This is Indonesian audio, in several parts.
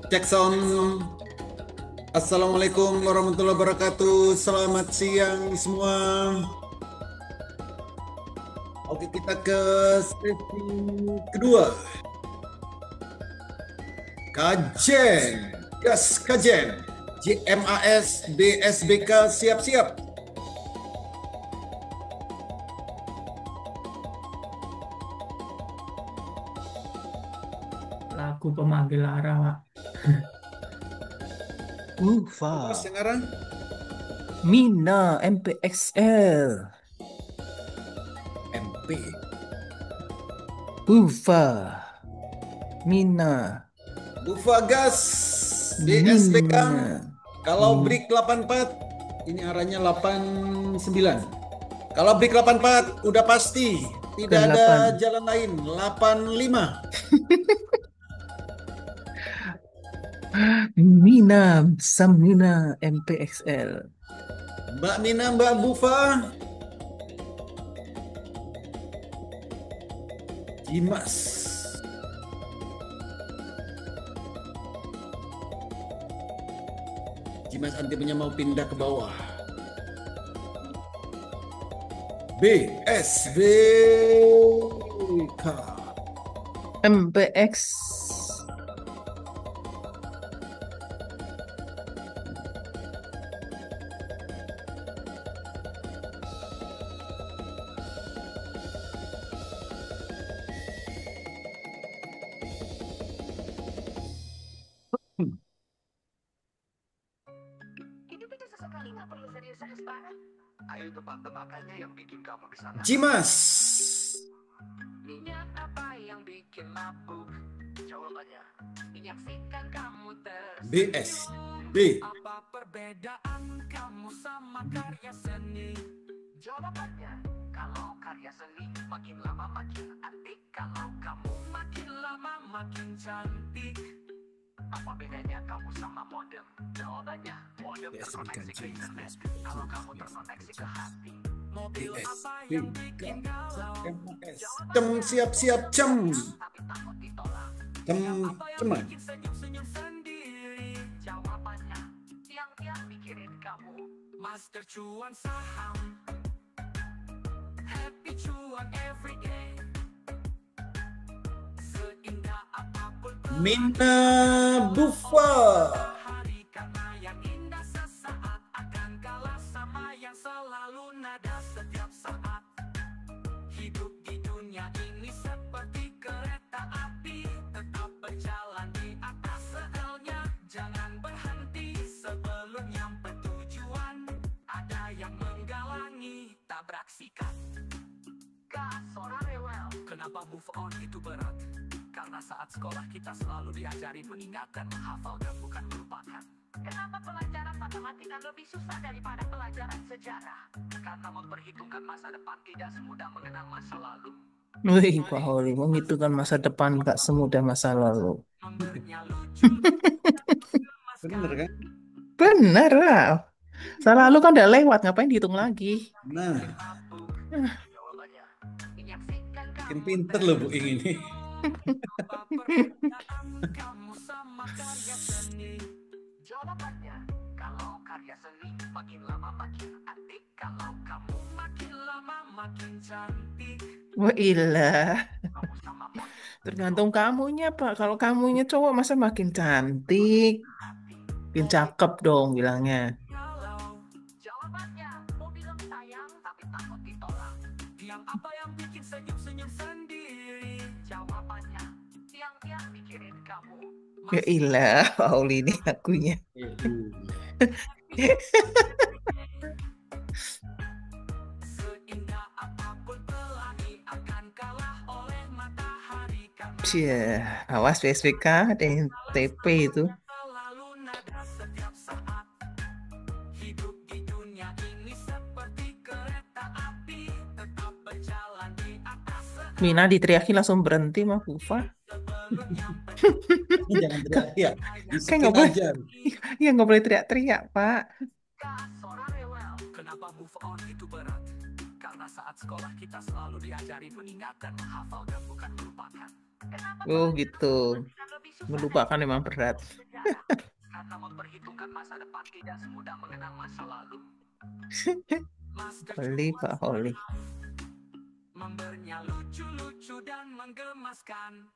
Cek sound. Assalamualaikum warahmatullahi wabarakatuh. Selamat siang semua. Oke, kita ke sesi kedua. Kajen. Gas kajen. JMAS BSBK siap-siap. Lagu pemanggil arah, Pak. Terus Ufa, sekarang Mina, MPXL, MP. Ufa, Mina, Bufa gas BSBK. Mina, Kalau break 84, ini arahnya 89. Kalau break 84 udah pasti tidak ada 8. jalan lain. 85. Mina, Samina, MPXL. Mbak Mina, Mbak Bufa, Dimas. Dimas antimnya mau pindah ke bawah. BSBK. MPX. Hidup itu sesekali nggak perlu serius-serius banget. Ayo tebak-tebakannya yang bikin kamu bisa Dimas. minyak apa yang bikin mabuk? Jawabannya, menyaksikan kamu BSB. Apa perbedaan kamu sama karya seni? Jawabannya, kalau karya seni makin lama makin antik, kalau kamu makin lama makin cantik. Apa bedanya kamu sama modem? Jawabannya, modem terkoneksi ke internet. Kalau kamu terkoneksi ke hati. Mobil apa yang bikin galau? Cem siap-siap cem. Tapi takut ditolak. Cem Apa yang ceman. bikin senyum-senyum sendiri? Jawabannya, tiang-tiang mikirin kamu. Master cuan saham. Happy cuan everyday. Seindah apapun Mina Bufa. hari, karena yang indah sesaat akan kalah sama yang selalu nada setiap saat. Hidup di dunia ini seperti kereta api, tetap berjalan di atas relnya, jangan berhenti sebelum nyampe tujuan. Ada yang menggalangi, tabrak sikat. Gas, orang rewel. Kenapa move on itu berat? Karena saat sekolah kita selalu diajari mengingat dan menghafal dan bukan melupakan. Kenapa pelajaran matematika lebih susah daripada pelajaran sejarah? Karena memperhitungkan masa depan tidak semudah mengenang masa lalu. Wih, Pak Holi, menghitungkan masa depan gak semudah masa lalu. Nomornya lucu. Bener kan? Bener lah. Masa lalu kan udah lewat, ngapain dihitung lagi? Nah, Jawabannya, menyaksikan makin pinter loh Bu Ing ini. apa perbedaan kamu sama karya seni? Jawabannya, kalau karya seni makin lama makin antik, kalau kamu makin lama makin cantik. Wah, ilah. Kamu sama model Tergantung kamunya, Pak. Kalau kamunya cowok, masa makin cantik? Makin cakep dong bilangnya. galau. Jawabannya, mau bilang sayang tapi takut ditolak. Yang apa yang bikin senyum-senyum sendiri? Jawabannya, tiang-tiang mikirin kamu. Ya ilah, Pak Holi ini akunya. Seindah apapun pelangi akan kalah oleh matahari, karena Cia, awas PSBK, ada yang TP itu. selalu nada setiap saat. Hidup di dunia ini seperti kereta api, tetap berjalan di atas Mina diteriakin langsung berhenti mah Bufa. Jangan teriak-teriak. Kan Bisikin nggak boleh, aja. ya nggak boleh teriak-teriak, Pak. gas, orang rewel. Kenapa move on itu berat? Karena saat sekolah kita selalu diajari mengingat dan menghafal dan bukan melupakan. Kenapa Oh gitu. pelajaran lebih susah Melupakan memang berat. dari Karena memperhitungkan masa depan tidak semudah mengenang masa lalu. Master Holi, Pak Holi. memberinya lucu-lucu dan menggemaskan.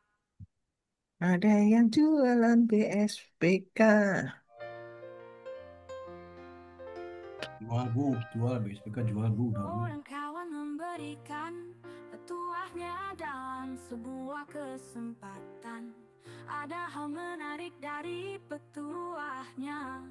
Ada yang jualan BSBK. Jual bu, jual BSBK jual bu, udah bu. Orang kawan memberikan petuahnya dalam sebuah kesempatan. Ada hal menarik dari petuahnya.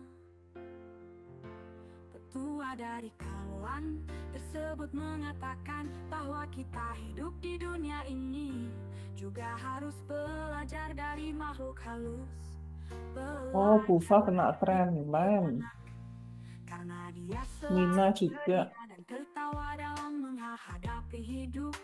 Petua dari kawan tersebut mengatakan bahwa kita hidup di dunia ini juga harus belajar dari makhluk halus. Oh, Bufa kena tren, main. Karena dia Nina selalu juga. ceria dan tertawa dalam menghadapi hidup.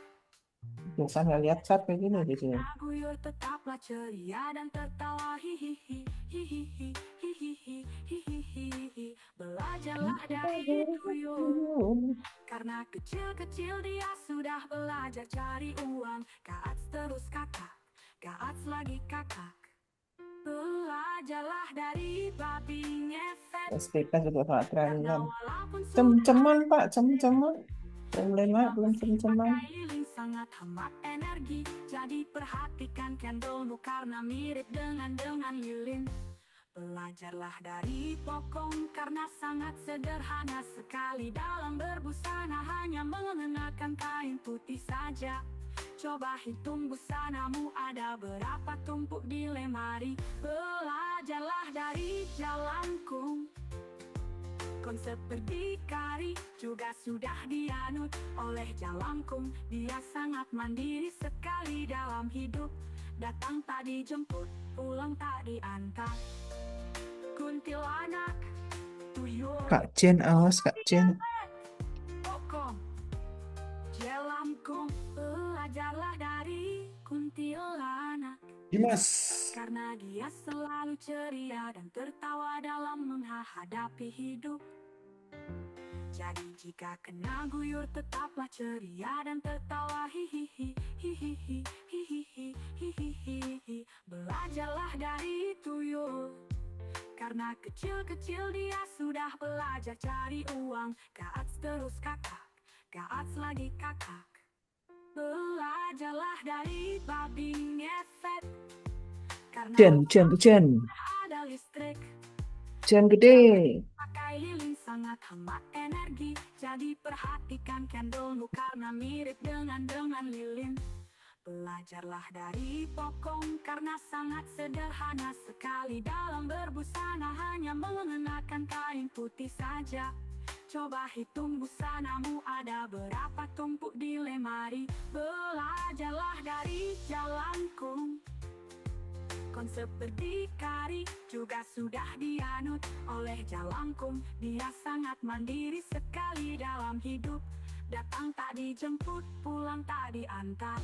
Biasanya lihat chat kayak gini di sini. Guyur tetaplah ceria dan tertawa hihihi hihihi hihihi hihihi. Belajarlah dari tuyul, karena kecil-kecil dia sudah belajar cari uang. Kaats terus kakak, kaats lagi kakak. Belajarlah dari babi ngefek. SPK juga kena tren. Karena walaupun Cem-ceman, Pak, cem-ceman. Belum cem-ceman. pakai lilin sangat hemat energi. Jadi perhatikan candlemu karena mirip dengan lilin. Belajarlah dari pokong karena sangat sederhana sekali. Dalam berbusana hanya mengenakan kain putih saja. Coba hitung busanamu ada berapa tumpuk di lemari. Belajarlah dari jalanku. Konsep berdikari juga sudah dianut oleh Jalangkung. Dia sangat mandiri sekali dalam hidup. Datang tak dijemput, pulang tak diantar. Kuntilanak, tuyul, Kak Jen, awas Kak Jen. pokong, Jalangkung. Belajarlah dari kuntilanak. Dimas. Karena dia selalu ceria dan tertawa dalam menghadapi hidup. Jadi jika kena guyur tetaplah ceria dan tertawa hihihi hihihi hihihi hihihi. Belajarlah dari tuyul, karena kecil-kecil dia sudah belajar cari uang. Kaats terus kakak, kaats lagi kakak. Belajarlah dari babi ngefek. Karena Jen. ada listrik. Jen gede. Pakai lilin sangat hemat energi. Jadi perhatikan candlemu karena mirip dengan lilin. Belajarlah dari pokong karena sangat sederhana sekali. Dalam berbusana hanya mengenakan kain putih saja. Coba hitung busanamu ada berapa tumpuk di lemari. Belajarlah dari jalanku. Konsep berdikari juga sudah dianut oleh Jalangkung. Dia sangat mandiri sekali dalam hidup. Datang tak dijemput, pulang tak diantar.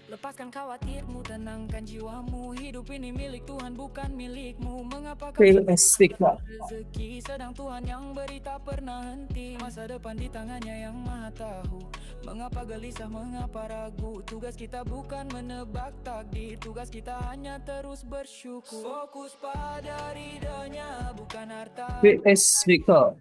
Lepaskan khawatirmu, tenangkan jiwamu. Hidup ini milik Tuhan, bukan milikmu. Mengapa kau Realistik, Pak. rezeki sedang Tuhan yang beri tak pernah henti. Masa depan di tangannya yang maha tahu. Mengapa gelisah, mengapa ragu? Tugas kita bukan menebak takdir. Tugas kita hanya terus bersyukur. Fokus pada ridhonya, bukan harta. BSBK.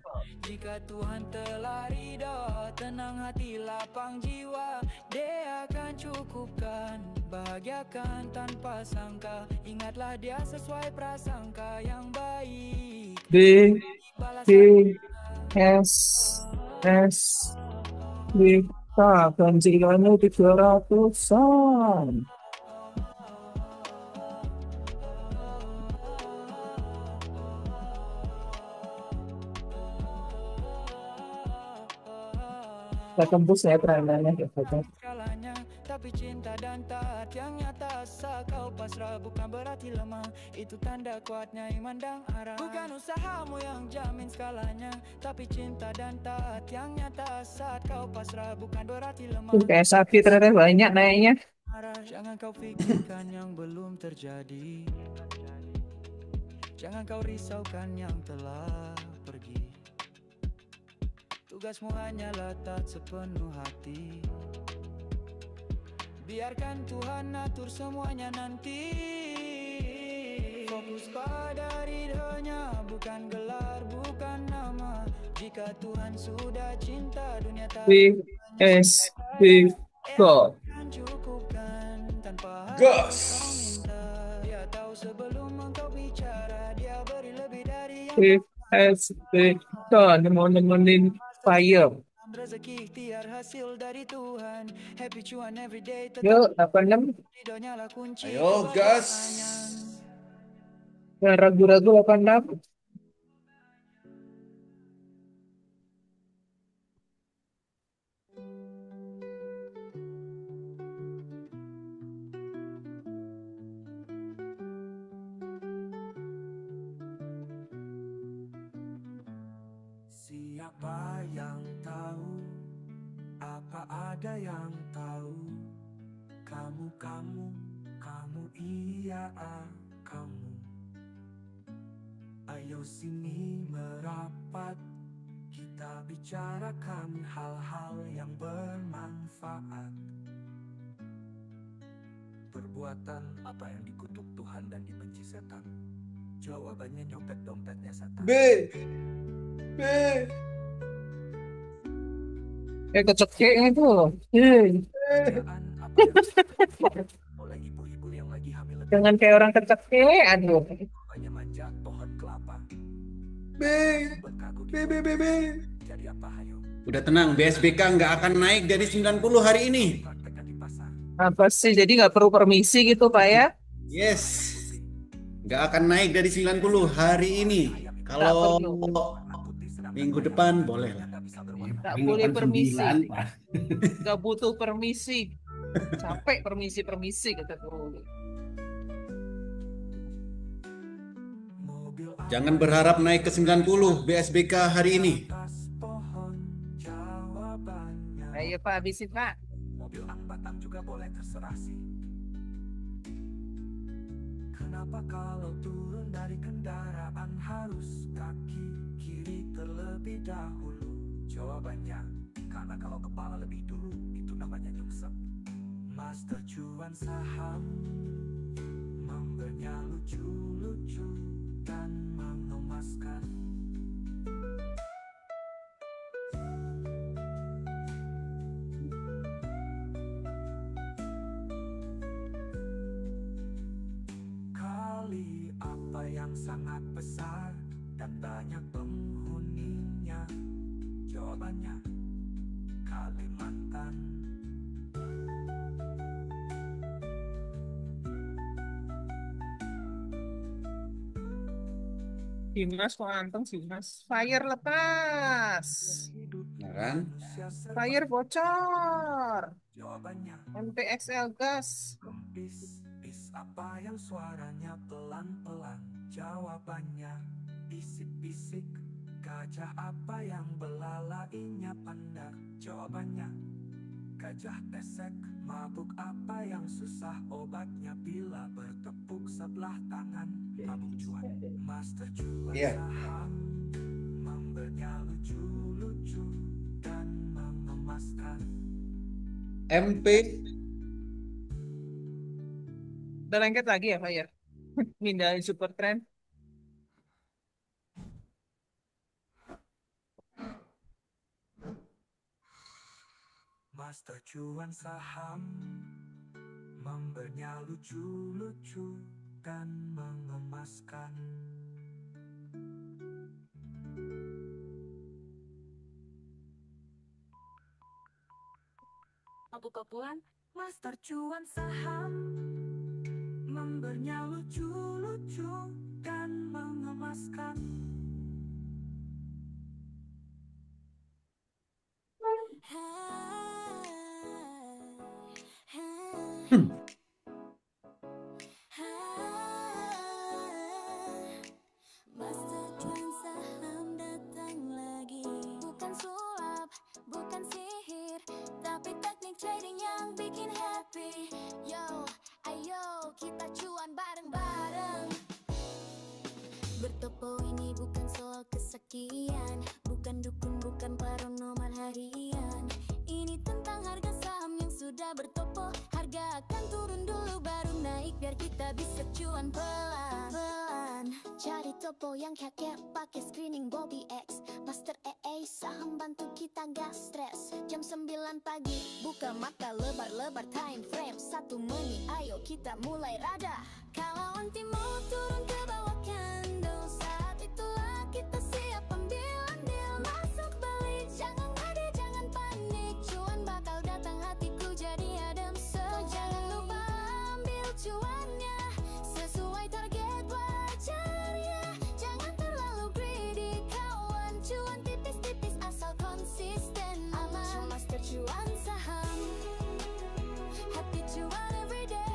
Jika Tuhan telah ridho, tenang hati, lapang jiwa. Dia akan cukupkan, bahagiakan tanpa sangka. Ingatlah dia sesuai prasangka yang baik. B B S S B K ganjilannya 300-an. Kita tembus ya peranannya ya, Skalanya, tapi cinta dan taat yang nyata asal kau pas pasrah bukan berarti lemah, itu tanda kuatnya iman dan arah. Bukan usahamu yang jamin skalanya, tapi cinta dan taat yang nyata. Saat kau pasrah bukan berarti lemah, Kayak sapi ternyata banyak naiknya. jangan kau pikirkan yang belum terjadi, jangan kau risaukan yang telah pergi. Tugasmu hanyalah taat sepenuh hati, biarkan Tuhan atur semuanya nanti. Fokus pada ridhonya, bukan gelar, bukan nama. Jika Tuhan sudah cinta, dunia tak We as we go. akan cukupkan tanpa harus Gas. kau minta. Dia tahu sebelum engkau bicara, dia beri lebih dari yang We as we go. Nemenin fire. rezeki ikhtiar hasil dari Tuhan. Happy cuan everyday, tetap Yuk, 86. ridhonya lah kunci Ayo, gas. kebahagiaan. Yang ragu-ragu 86. Siapa yang tahu? Apa ada yang tahu? Kamu, iya kamu. Ayo sini merapat, kita bicarakan hal-hal yang bermanfaat. Perbuatan apa yang dikutuk Tuhan dan dibenci setan? Jawabannya nyopet dompetnya setan. B. Kecekek itu. Hei, Pekerjaan apa yang oleh ibu-ibu yang lagi hamil, jangan kayak orang kecekek. Aduh. banyak manjat pohon kelapa. B. Berkagum B. jadi apa hayo? Udah tenang, BSBK nggak akan naik dari 90 hari ini. Praktekkan di pasar. Apa sih? Jadi nggak perlu permisi gitu, Pak ya? Yes. Nggak akan naik dari 90 hari ini. Kalau minggu depan boleh lah. Nggak Minggu boleh depan permisi. 9, Pak. Nggak butuh permisi. Capek permisi kata guru. Mobil Jangan berharap naik ke 90 BSBK hari ini. atas pohon jawabannya. Ayo Pak, habisin Pak. Mobil Batang juga boleh, terserah sih. Kenapa kalau turun dari kendaraan harus kaki kiri terlebih dahulu? Jawabannya, karena kalau kepala lebih dulu, itu namanya nyungsep. Master cuan saham, memberinya lucu-lucu dan mengemaskan. Kali apa yang sangat besar dan banyak penghuninya? Jawabannya, Kalimantan. Dimas kok anteng sih Mas. Fire lepas. Nah kan? Fire bocor. Jawabannya, MTXL gas. kempis. Bis apa yang suaranya pelan-pelan? Jawabannya, bisik-bisik. Gajah apa yang belalainya pandar? Jawabannya, gajah tesek. Mabuk apa yang susah obatnya bila bertepuk sebelah tangan? Mabuk cuan. Master cuan Iya. saham, memberinya lucu-lucu dan mengemaskan. MP. Udah lengket lagi ya Fire? Mindahin super trend. Master cuan saham, memberinya lucu-lucu dan mengemaskan. Abu-abuan, Master cuan saham, memberinya lucu-lucu dan mengemaskan. kita cuan bareng-bareng. Bertopo ini bukan soal kesekian, bukan dukun, bukan paranormal harian. Ini tentang harga saham yang sudah bertopo. Harga akan turun dulu baru naik, biar kita bisa cuan pelan-pelan. Cari topo yang kek pakai screening Bobby X, Master EA saham bantu kita gak stres. Jam 9 pagi buka mata lebar-lebar, time frame 1 menit, ayo kita mulai rada. Kalau onti mau turun ke bawah candle, saat itulah kita siap ambil andil. Masuk balik, jangan ngade, jangan panik, cuan bakal datang, hatiku jadi adem. So jangan lupa ambil cuannya sesuai target wajar ya. Jangan terlalu greedy kawan, cuan tipis-tipis asal konsisten aman. Master cuan saham, happy cuan everyday.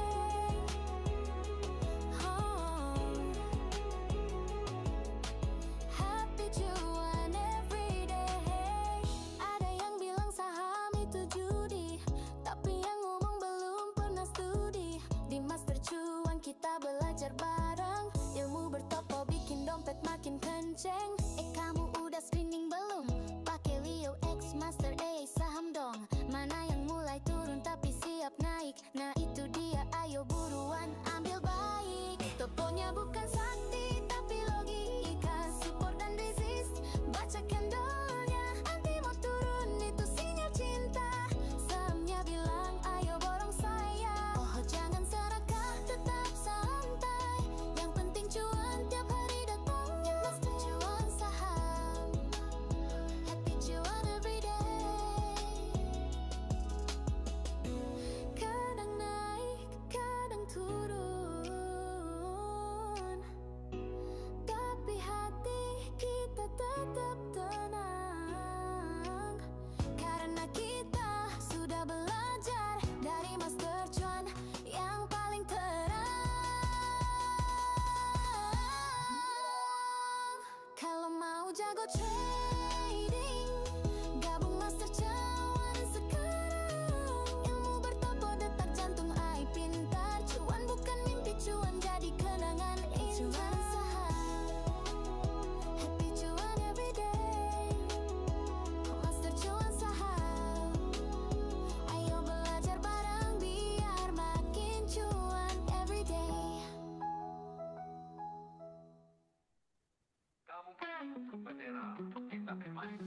Happy cuan everyday. Ada yang bilang saham itu judi, tapi yang ngomong belum pernah studi. Di Master Cuan kita belajar bareng, ilmu bertopo bikin dompet makin kenceng. Kamu udah screening belum? Pakai Leo X Master A saham dong. Mana yang mulai turun tapi siap naik? Nah itu dia, ayo buruan ambil baik. Toponya bukan sakti tapi logika, support dan resist. Baca candlenya, anti mau turun itu sinyal cinta. Sahamnya bilang ayo borong saya. Oh jangan serakah, tetap santai. Yang penting cuan tiap hari datangnya. Master cuan saham, happy cuan everyday. Kadang naik, kadang turun, tapi hati kita tetap tenang. Karena kita sudah belajar dari Master Cuan yang paling terang. Kalau mau jago trading, gabung Master Cuan sekarang. Ilmu bertopo detak jantung, ai pintar. Cuan bukan mimpi, cuan jadi kenangan indah. Cuan saham, happy cuan everyday. Master Cuan saham, ayo belajar bareng biar makin cuan everyday. Kamu ke bendera, kita bermain.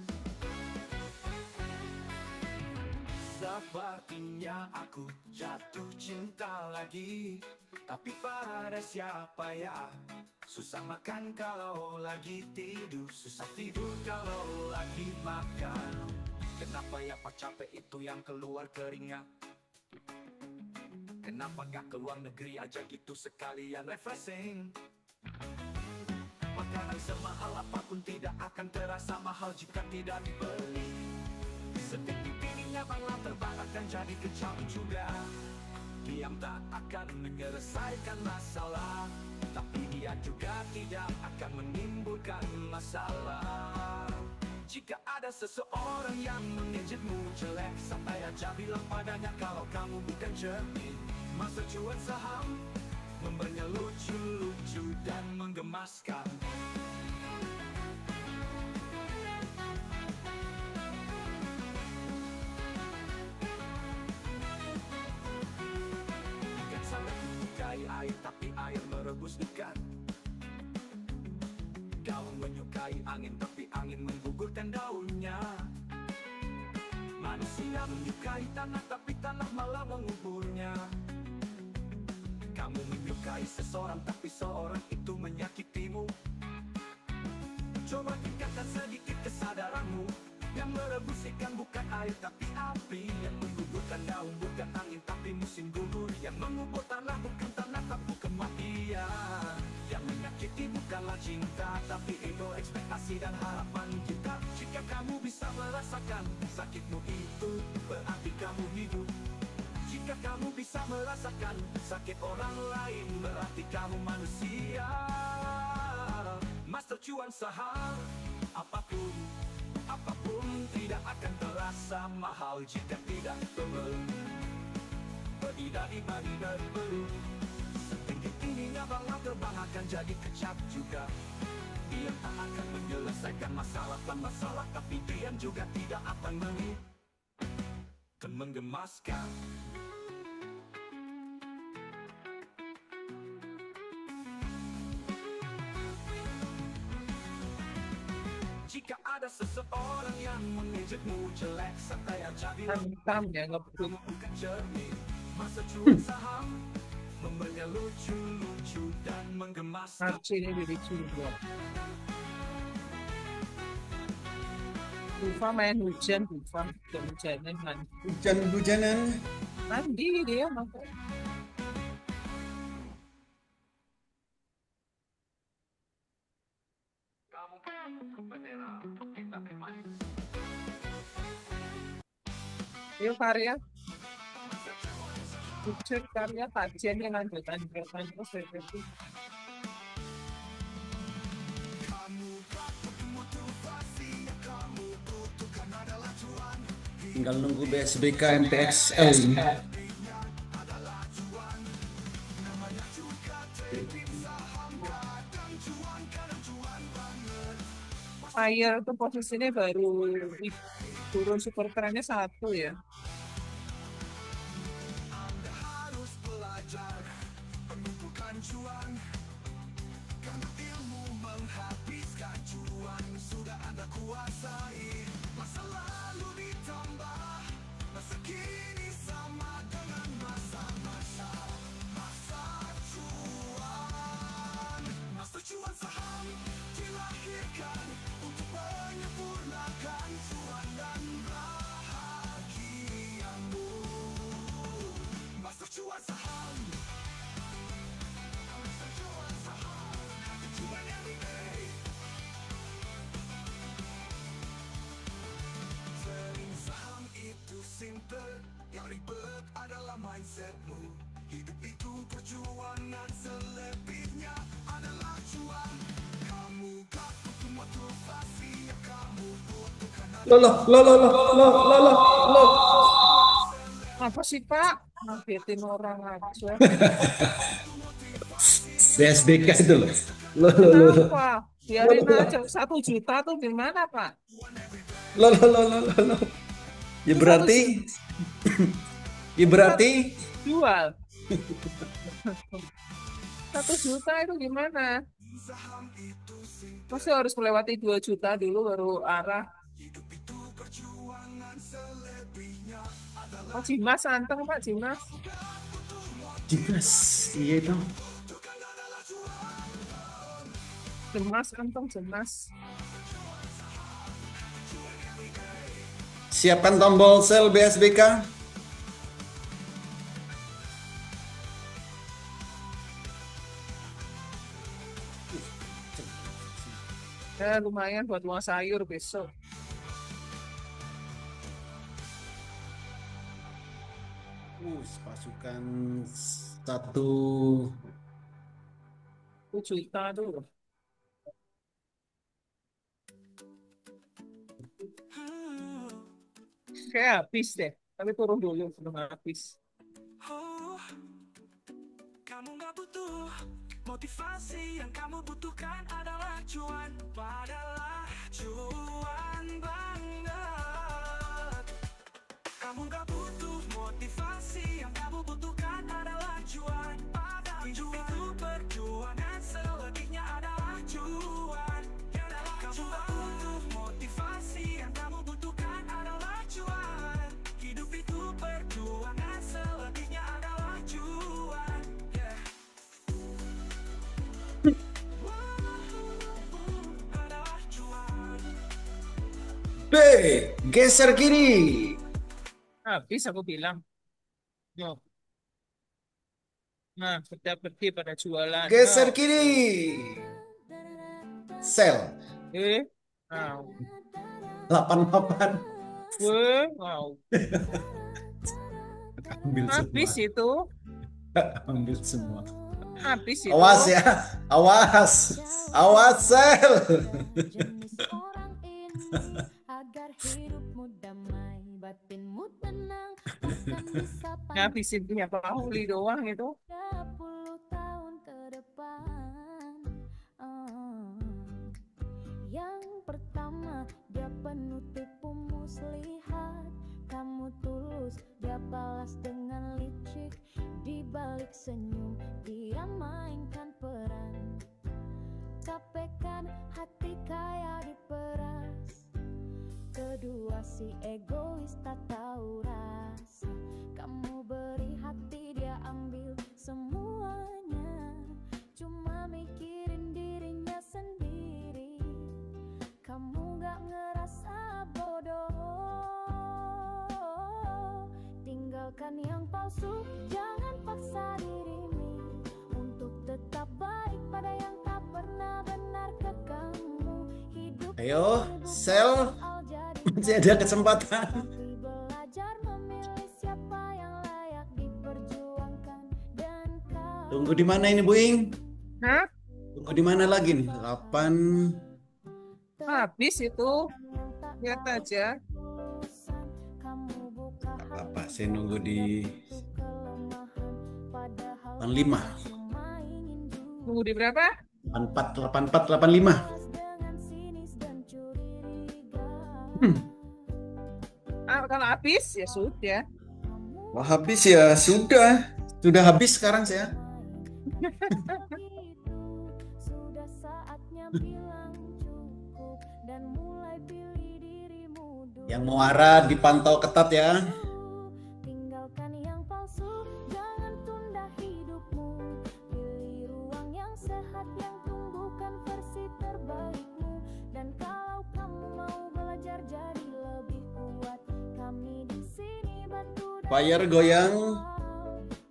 Sepertinya aku jatuh cinta lagi, tapi pada siapa ya? Susah makan kalau lagi tidur, susah tidur kalau lagi makan. Kenapa ya pak capek itu yang keluar keringat? Kenapa gak ke luar negeri aja gitu sekalian refreshing? Makanan semahal apapun tidak akan terasa mahal jika tidak dibeli. Setinggi tingginya bangla terbang akan jadi kecil juga. Diam tak akan menyelesaikan masalah, tapi dia juga tidak akan menimbulkan masalah. Jika ada seseorang yang menginjitmu jelek, santai aja bilang padanya kalau kamu bukan cermin. Master Cuan saham memberinya lucu-lucu dan menggemaskan. Ikan sangat menyukai air, tapi air merebus ikan. Daun menyukai angin, tapi angin menggugurkan daunnya. Manusia menyukai tanah, tapi tanah malah menguburnya. Kamu menyukai seseorang, tapi seorang itu menyakitimu. Coba tingkatkan sedikit kesadaranmu. Yang merebus ikan bukan air tapi api, yang menggugurkan daun bukan angin tapi musim gugur, yang mengubur tanah bukan tanah tapi kematian, yang menyakiti bukanlah cinta tapi ego, ekspektasi dan harapan kita. Jika kamu bisa merasakan sakitmu itu, berarti kamu hidup. Jika kamu bisa merasakan sakit orang lain, berarti kamu manusia. Master Cuan saham, apapun tidak akan terasa mahal jika tidak tebel. Pergi dari belum. jadi kecap juga. Dia tak akan menyelesaikan masalah, tapi dia juga tidak akan menggemaskan. Jika ada seseorang yang mengejekmu jelek, santai aja bilang Hitam ya, nggak betul. bukan cermin. Masa cuan saham memberinya lucu-lucu dan menggemaskan. Archie ini lucu juga. Bufa main hujan, Bufa hujanan mandi. Hujan-hujanan. Mandi dia makanya. Yuk karya. Wujud karya kajian yang lanjutan terus revisi. Tinggal nunggu BSBK MTXL ini. Fire itu posisinya baru turun super trennya 1 ya. Yang ribet adalah mindsetmu. Hidup itu perjuangan, selebihnya adalah cuan. Kamu gak butuh motivasi, yang kamu butuhkan Loh. Apa sih Pak? Ngagetin orang aja. BSBK itu loh. Loh. Kenapa? Biarin aja 1 juta tuh gimana Pak? Loh. Ya berarti Jual. 1 juta itu gimana? Masih harus melewati 2 juta dulu baru arah. Pak Jimas anteng Pak Jimas. Jimas. Iya dong. Jemas anteng jemas. Siapkan tombol sel BSBK. Ya lumayan buat uang sayur besok. Pasukan 1 juta tuh. Kayak habis deh, tapi turun dulu sebelum habis. Oh, kamu gak butuh motivasi, yang kamu butuhkan adalah cuan. Adalah cuan banget. Kamu gak butuh motivasi, yang kamu butuhkan adalah cuan. Hidup itu perjuangan, selebihnya adalah cuan. Kamu gak butuh motivasi, yang kamu butuhkan adalah cuan. Hidup itu perjuangan, selebihnya adalah cuan. Adalah cuan. B, geser kiri. Habis aku bilang. Yo. Nah, beda-beda pada jualan. Geser Yo. kiri. Sel Wow. 88. Wow. Ambil Habis semua. itu. Ambil semua. Habis itu. Awas ya. Awas sel. Jenis orang ini agar hidupmu damai, batinmu tenang, bukan bisa Ngabisin punya Pauli doang itu. 30 tahun ke depan. penuh tipu muslihat. Kamu tulus, dia balas dengan licik. Di balik senyum, dia mainkan peran. Capekkan hati kayak diperas. Kedua si egois tak tahu rasa. Kamu beri hati, dia ambil semuanya. Cuma mikirin dirinya sendiri. Kamu gak ngerasa bodoh. Tinggalkan yang palsu, jangan paksa dirimu untuk tetap baik pada yang tak pernah benar ke kamu. Hidup Ayo, Sel, masih ada kesempatan. tapi belajar memilih siapa yang layak diperjuangkan dan kau. Tunggu di mana ini, Buing? Hah? Tunggu di mana lagi nih? 8. Habis itu. Lihat aja. Apa? Saya nunggu di 85. Tunggu di berapa? 84, 84, 85. Kalau habis ya sudah. Wah, habis ya. Sudah. Sudah habis sekarang saya. Sudah saatnya bilang cukup dan mulai pilih dirimu dulu. Yang muara dipantau ketat ya. Tinggalkan yang palsu, jangan tunda hidupmu. Pilih ruang yang sehat yang tumbuhkan versi terbaikmu. Dan kalau kamu mau belajar jadi lebih kuat, kami di sini bantu dan Fire goyang.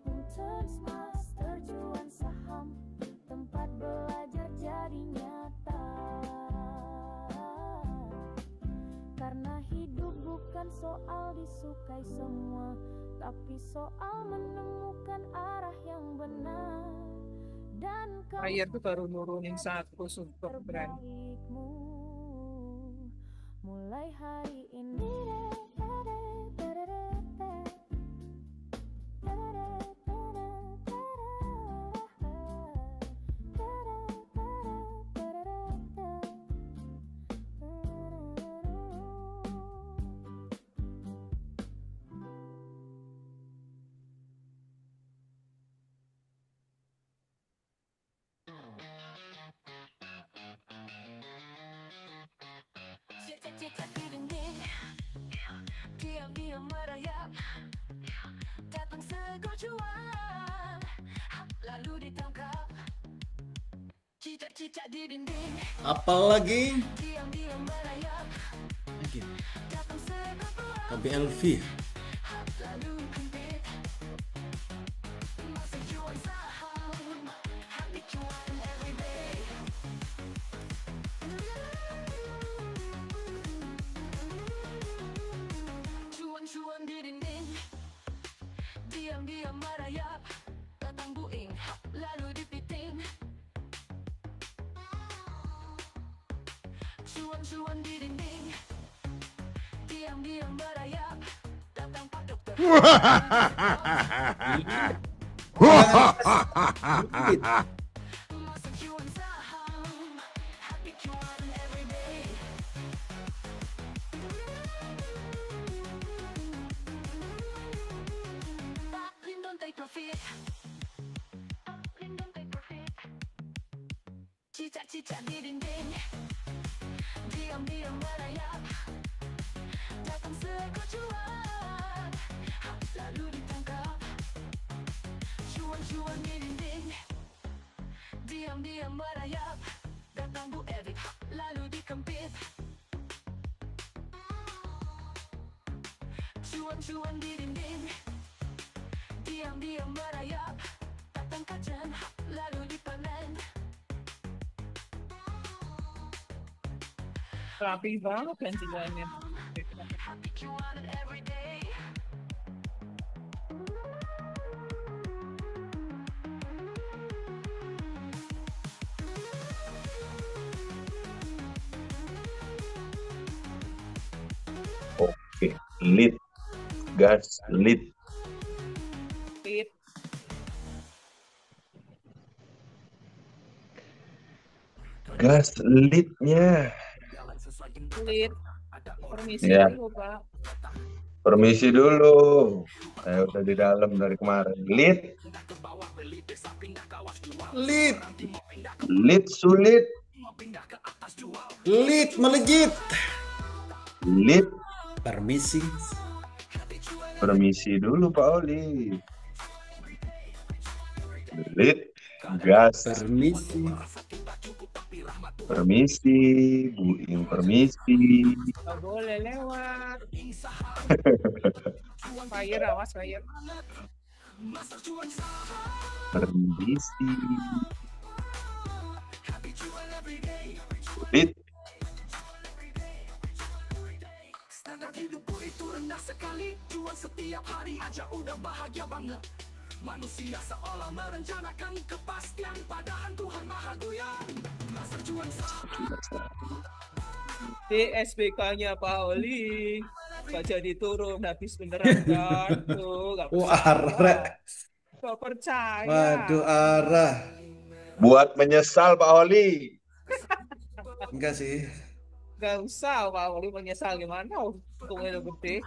Hunters Master Cuan Saham, tempat belajar jadi nyata. Karena hidup bukan soal disukai semua, tapi soal menemukan arah yang benar. Dan kau Air tuh baru nurunin satu super brand. terbaikmu. Mulai hari ini. Cicak-cicak di dinding, diam-diam merayap. Datang segor cuan, lalu ditangkap. Cicak-cicak di dinding, Apalagi? diam-diam merayap. Lagi. Datang segor cuan, KBLV. lalu kempit. Masih cuan saham, happy cuan everyday. Cuan-cuan di dinding, diam-diam merayap. Datang buing, lalu dipiting. Cuan-cuan di dinding, diam-diam merayap. Datang pak dokter. Masa cuan saham, happy cuan everyday. Pak Lindon take profit. Lindon take profit. Cicak-cicak di dinding, diam-diam merayap. Datang seekor cuan, lalu ditangkap. Cuan-cuan di dinding, diam-diam merayap. Datang Bu Erik, lalu dikempit. Cuan-cuan di dinding, diam-diam merayap. Datang kacang, lalu dipanen. Rapi banget gantiannya. Happy cuan every day. Oke, lead, gas, lead. Fit. Gas leadnya. Kulit. Permisi Ya, dulu, Pak. permisi dulu. Saya udah di dalam dari kemarin. Lead, Lead, lead sulit, lead melejit. lead. Permisi. Permisi dulu Pak Oli. Lead, gas. Permisi. Permisi, Bu Ing, permisi. Nggak boleh lewat. Fire, awas fire. Permisi. Lead, Standar hidupku itu rendah sekali, cuan setiap hari aja udah bahagia banget. Manusia seolah merencanakan kepastian, padahal Tuhan Maha Doyan. Masa cuan Di SBK-nya Pak Oli. Nggak jadi turun, habis beneran kan. Tuh, nggak Arah. percaya. Nggak percaya. Waduh, arah. buat menyesal Pak Oli. Enggak sih. Nggak usah Pak Oli menyesal gimana. Untungnya udah gede.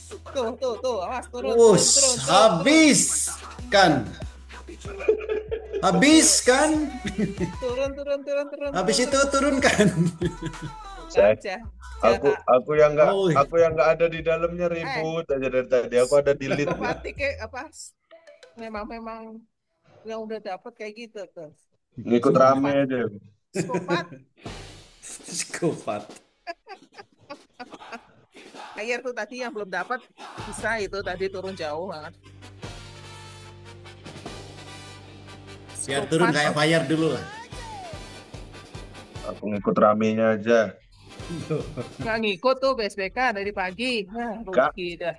Tuh, awas turun. Us, habis kan? Habis kan? Turun. Habis itu turunkan. Aja. Aku yang Oh. nggak ada di dalamnya ribut aja dari tadi. Aku ada di lead. Berarti kayak apa? Memang yang udah dapet kayak gitu tuh. Ngikut rame aja. Skopat. Psikopat. Air tuh tadi yang belum dapat bisa itu tadi turun jauh banget. Biar turun kayak fire dulu lah. Aku ngikut ramenya aja. Nggak ngikut tuh BSBK dari pagi. Nah, rugi dah.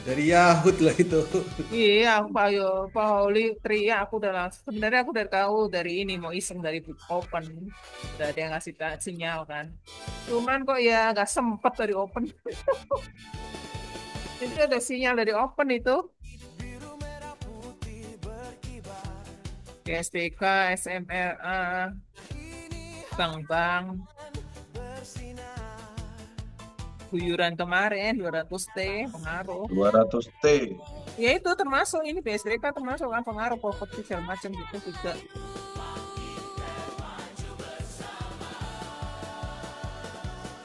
Dari Yahut lah itu. Iya, Pak Oli teriak, aku udah langsung. Sebenarnya aku udah tahu dari ini mau iseng dari open. Udah ada yang ngasih sinyal kan. Cuman kok ya nggak sempet dari open. Itu ada sinyal dari open itu. SPK, SMRA, Bang. Guyuran kemarin 200T pengaruh. 200T. Ya itu termasuk ini BSBK termasuk kan pengaruh properti segala macam gitu juga.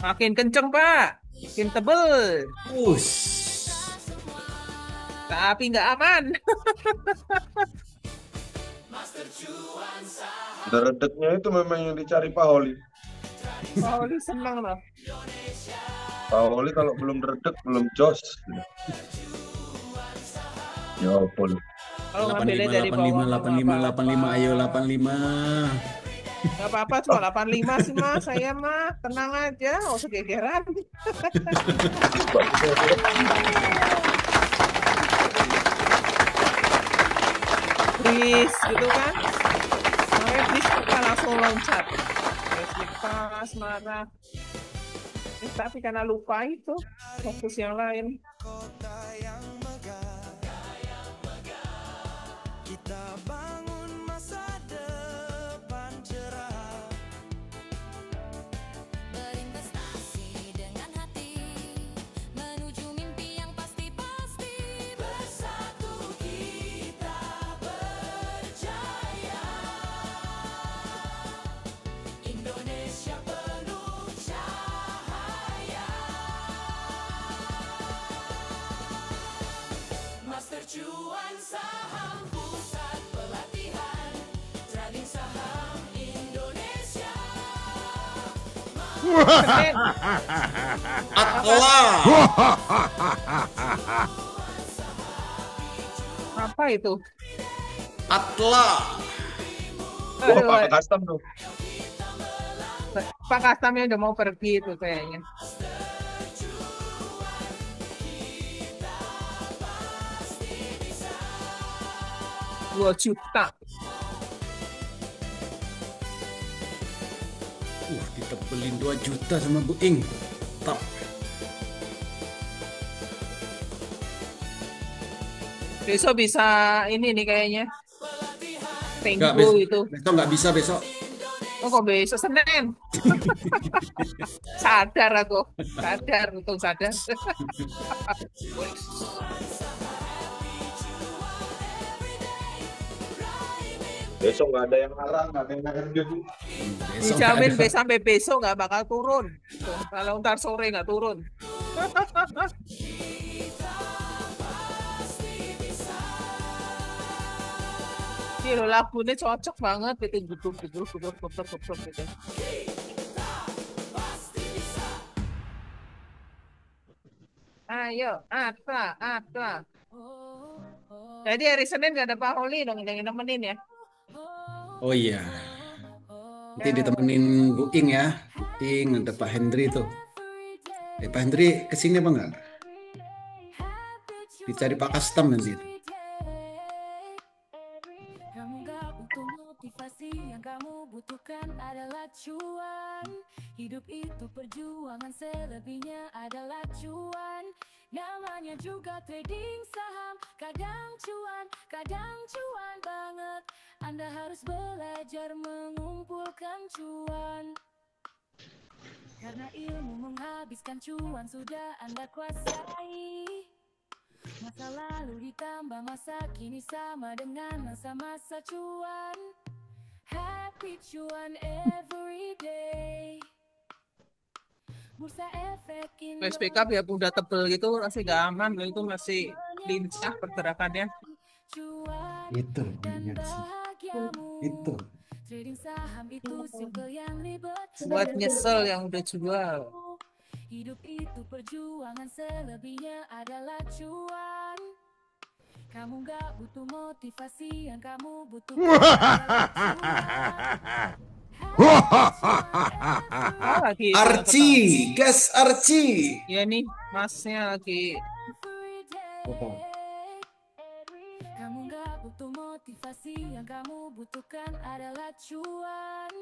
Makin kenceng Pak, makin tebel, Us. tapi nggak aman. Deredeknya itu memang yang dicari Pak Oli. Pak Oli seneng loh. Pak Oli kalau belum deredek belum jos. Ya apa lu? Kalau ngambilnya dari bawah 85, ayo 85. nggak apa-apa, cuma 85 sih Mas, saya mah tenang aja, nggak usah gegeran. Please gitu kan, makanya please kita langsung loncat. Pas marah. Tapi karena lupa itu fokus yang lain. kita bangun masa depan cerah. Berinvestasi dengan hati menuju mimpi yang pasti. Bersatu kita berjaya. Indonesia penuh cahaya. Master Cuan Saham Pusat Pelatihan Trading Saham Indonesia. Keren. Atla. Apa itu? Atla. Wah, Aduh, Pak Custom tuh. Pak Kastamnya udah mau pergi itu kayaknya. $2 juta. Ditebelin 2 juta sama Bu Ing. Top. Besok bisa ini nih kayaknya. Enggak, Tenggo itu. besok nggak bisa besok. Oh, kok besok Senin? Sadar aku. Sadar, untung sadar. Besok nggak ada yang larang, nggak ada yang nerjun. Besok Dijamin nggak ada. sampai besok nggak bakal turun. Tuh, kalau ntar sore nggak turun. Ini loh, lagunya cocok banget itu guduk gitu. Ayo, Ata. Jadi hari Senin nggak ada Pak Holi dong yang nemenin ya. Oh iya, nanti ditemenin Bu Ing ya. Bu Ing, ada Pak Hendri tuh. Pak Hendri kesini apa enggak? Dicari Pak Custom nanti. Kamu gak butuh motivasi, yang kamu butuhkan adalah cuan. Hidup itu perjuangan, selebihnya adalah cuan. Namanya juga trading saham, kadang cuan banget. Anda harus belajar mengumpulkan cuan. Karena ilmu menghabiskan cuan sudah Anda kuasai. Masa lalu ditambah masa kini sama dengan masa-masa cuan. Happy cuan every day. Bursa Efek Flash backup ya udah tebel gitu masih gak aman loh, itu masih lincah pergerakannya. cuan Itu dan ingat sih. bahagiamu. Itu. Trading saham itu simple yang ribet. Buat nyesel yang udah jual. Hidup itu perjuangan, selebihnya adalah cuan. Kamu gak butuh motivasi, yang kamu butuh Lagi Archie, gas Archie. ya nih masnya lagi Kamu gak butuh motivasi, yang kamu butuhkan adalah cuan.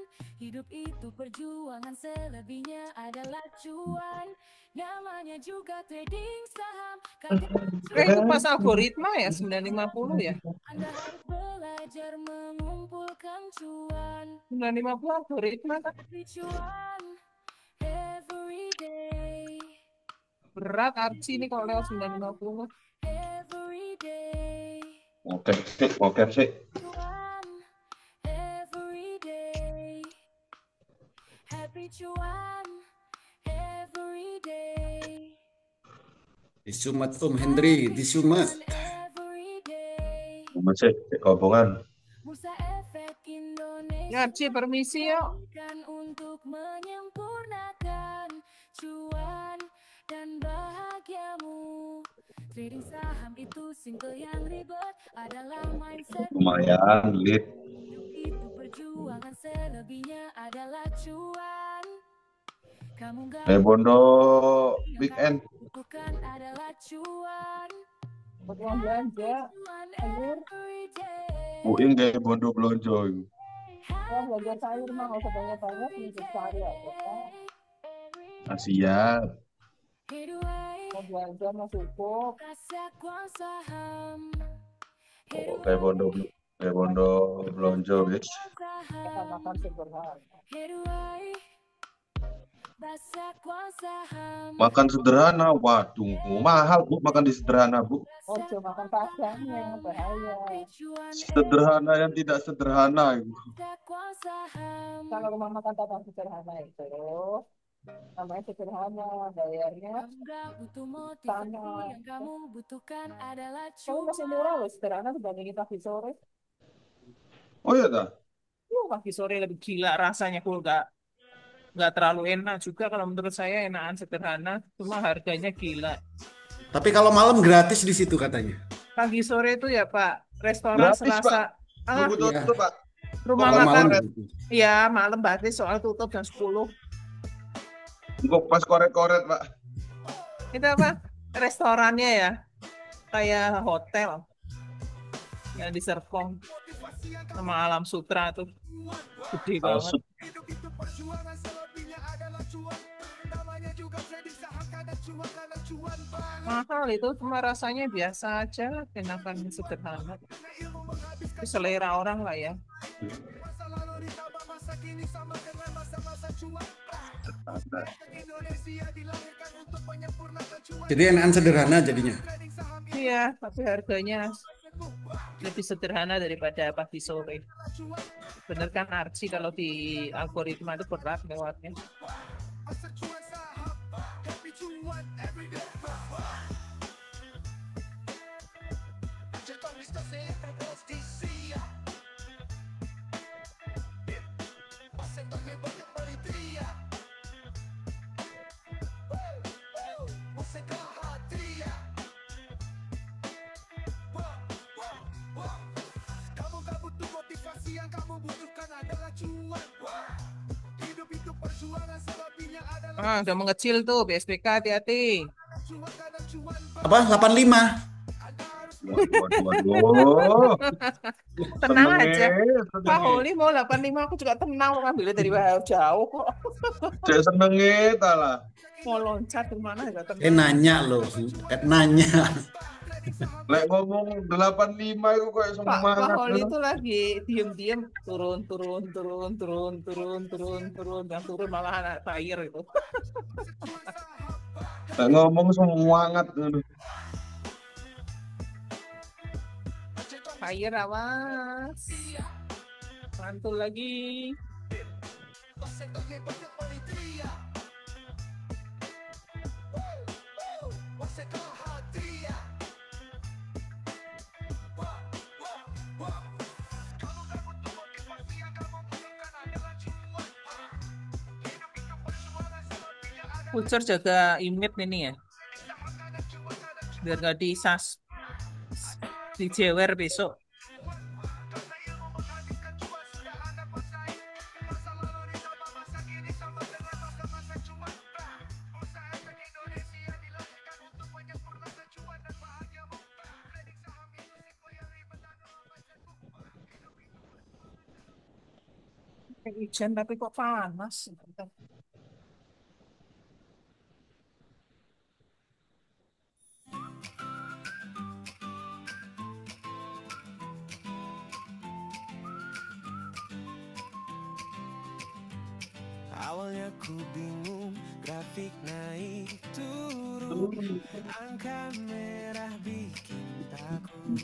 Hidup itu perjuangan, selebihnya adalah cuan. Namanya juga trading saham, itu pas algoritma ya 950 ya. Anda harus belajar mengumpulkan cuan. 950 algoritma kan Happy cuan every day, berat Archie ini kalau lewat 950. every day. Mau sih. Cuan every day. Happy cuan every day. Disumat Om Hendri, disumat. Every day. Masih gabungan. Bursa Efek Indonesia Ya Archie permisi yuk. kan untuk menyempurnakan cuan dan bahagiamu. Trading saham itu simple, yang ribet adalah mindset. Lumayan, lead. Hidup itu perjuangan, selebihnya adalah cuan. Kamu gak Bondo weekend. butuhkan adalah cuan. Buat uang belanja. Cuan every day. Bu Ing kayak Bondo belonjo. Oh, belajar sayur mah nggak usah banyak-banyak, hidup sehari aja kan. Siap. Mau belanja mah cukup. Rasa kuang saham. Kayak Bondo belonjo, guys. Kita makan sederhana. Rasa kuang saham. Makan sederhana, waduh, mahal Bu makan di sederhana Bu. Oh, cuma makan padangnya, bahaya. Sederhana yang tidak sederhana Ibu. Rasa kuang saham. Kalau rumah makan padang sederhana itu, namanya sederhana, bayarnya. Kamu gak butuh motivasi, Sama. yang kamu butuhkan adalah Kamu cuan. masih murah loh, sederhana dibandingin pagi sore. Oh iya dah. Pagi sore lebih gila rasanya, kok nggak terlalu enak juga kalau menurut saya, enakan sederhana, cuma harganya gila. Tapi kalau malam gratis di situ katanya. Pagi sore itu ya Pak, restoran Gratis, Selasa. Tunggu Iya. tutup Pak. Rumah Kalau makan. malam. Iya, malam batis soal tutup jam 10. Tunggu pas koret-koret Pak. Itu apa? Restorannya ya, kayak hotel yang di Serpong sama Alam Sutra tuh, gede banget. Maksud Mahal itu, cuma rasanya biasa aja, enakan sederhana. Itu selera orang lah ya. Jadi enakan sederhana jadinya. Iya, tapi harganya lebih sederhana daripada pagi sore. Bener kan Archie, kalau di algoritma itu berat lewatnya. Udah mengecil tuh BSPK, hati-hati. Apa? 85. Waduh. Tenang Seneng aja. seneng. Pak Holi mau 85, aku juga tenang, mau ngambilnya dari jauh kok. Cek seneng lah. Mau loncat kemana juga tenang. Nanya loh. Nanya. Lek ngomong 85 itu kayak Pak semangat. Holi itu lagi diem-diem turun, yang turun malah anak tayar itu. Lek ngomong semangat. Tayar awas. Mantul lagi. Pucur jaga imit ini ya, biar nggak dijewer besok. Hujan tapi kok panas. Awalnya ku bingung, grafik naik turun, angka merah bikin takut.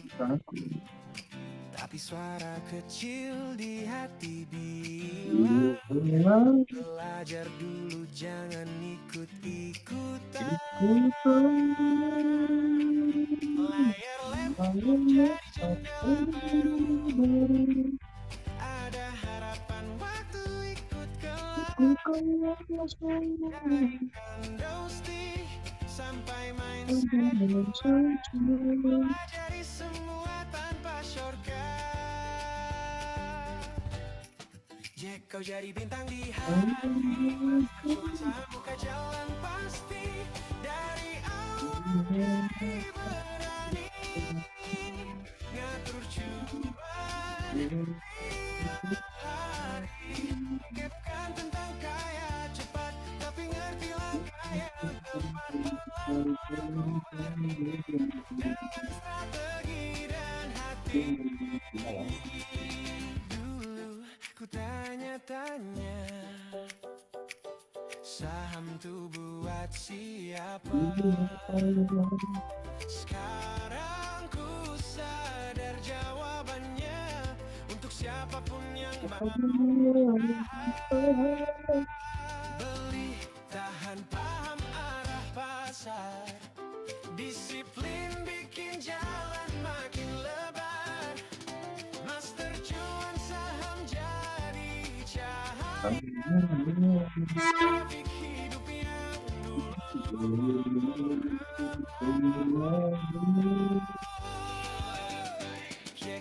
Tapi suara kecil di hati bilang, belajar dulu jangan ikut-ikutan. Layar laptop jadi jendela, ada harapan waktu ikut kelas. Dosti sampai mindset, pelajari semua tanpa shortcut. Kau jadi bintang di hati, usaha buka jalan pasti. Dari awal berani ngatur cuan hari, pikirkan tentang kaya cepat, tapi ngertilah kaya dengan strategi dan hati. Dulu ku tanya-tanya, saham tuh buat siapa? Sekarang ku sadar jawabannya, untuk siapapun yang mau beli, tahan, paham arah pasar. Disiplin bikin jalan makin lebar. Master cuan saham jadi cahaya. Grafik hidup yang dulu.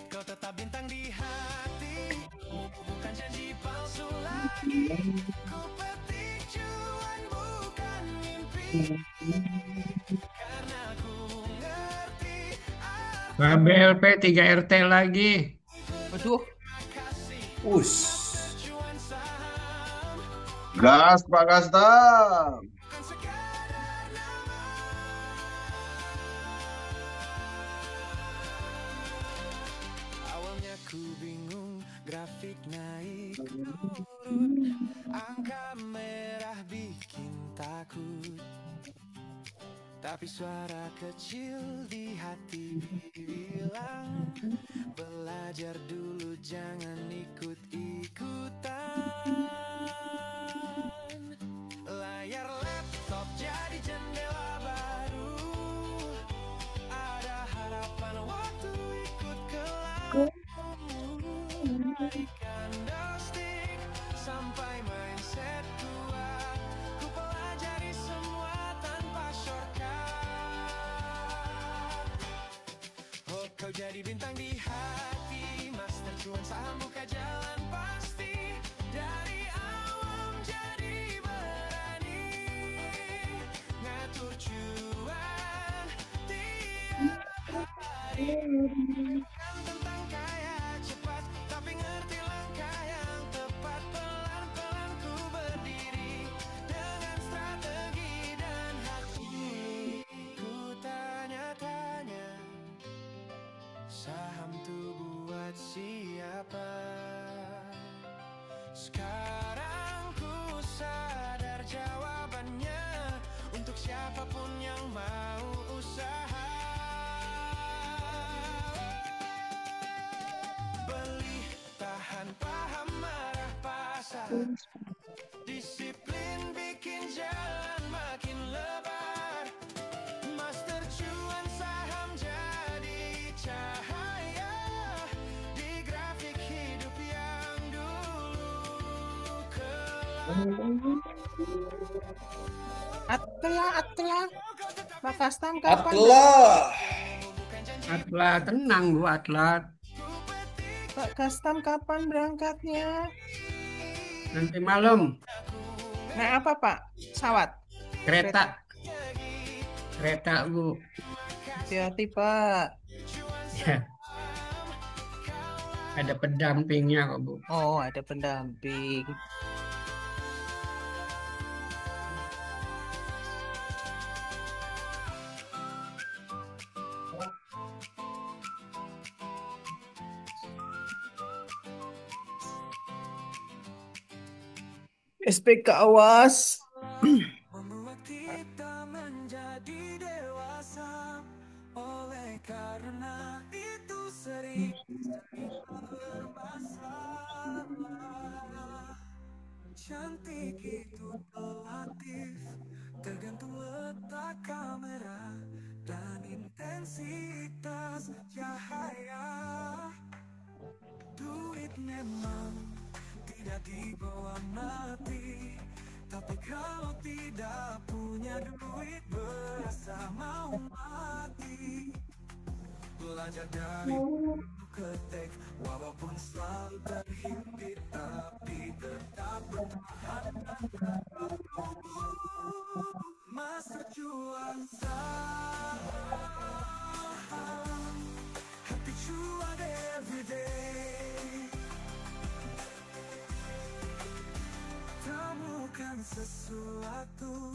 Kau tetap bintang di hati, bukan janji palsu lagi. Ku petik cuan bukan mimpi, karena ku ngerti BLP 3 RT lagi. Aduh, cuan saham Gas Pak Gasta. bukan sekadar nama. Awalnya ku bingung, grafik naik turun, Angka merah bikin takut, tapi suara kecil di hati bilang, belajar dulu jangan ikut-ikutan. Layar laptop jadi jendela baru, ada harapan waktu ikut ke naik candlestick sampai mindset kuat. Ku pelajari semua tanpa shortcut. Oh, kau jadi bintang di hati, master cuan saham buka jalan pasti. Dari awam jadi berani, ngatur cuan tiap hari. Bukan tentang kaya cepat, tapi ngerti langkah yang tepat. Pelan-pelan ku berdiri dengan strategi dan hati. Ku tanya-tanya, saham tuh buat siapa? Sekarang ku sadar jawabannya, untuk siapapun yang mau usaha. Beli, tahan, paham, marah, pasar. Disiplin bikin jalan makin lebar. Master cuan saham jadi cahaya di grafik hidup yang dulu kelam. Atla. Pak Kastam kapan? Atla, tenang Bu Atla. Pak Kastam kapan berangkatnya? Nanti malam Naik apa Pak? Pesawat? kereta Bu. Hati-hati Pak. Ya. Ada pendampingnya kok Bu. Oh, ada pendamping. SPK awas. Membuat kita menjadi dewasa, oleh karena itu sering bermasalah. Cantik itu relatif, tergantung letak kamera dan intensitas cahaya. Duit memang tidak dibawa mati, tapi kalau tidak punya duit berasa mau mati. Belajar dari ketek, walaupun selalu terhimpit, tapi tetap bertahan. Master cuan saham, hati cuan everyday. Temukan sesuatu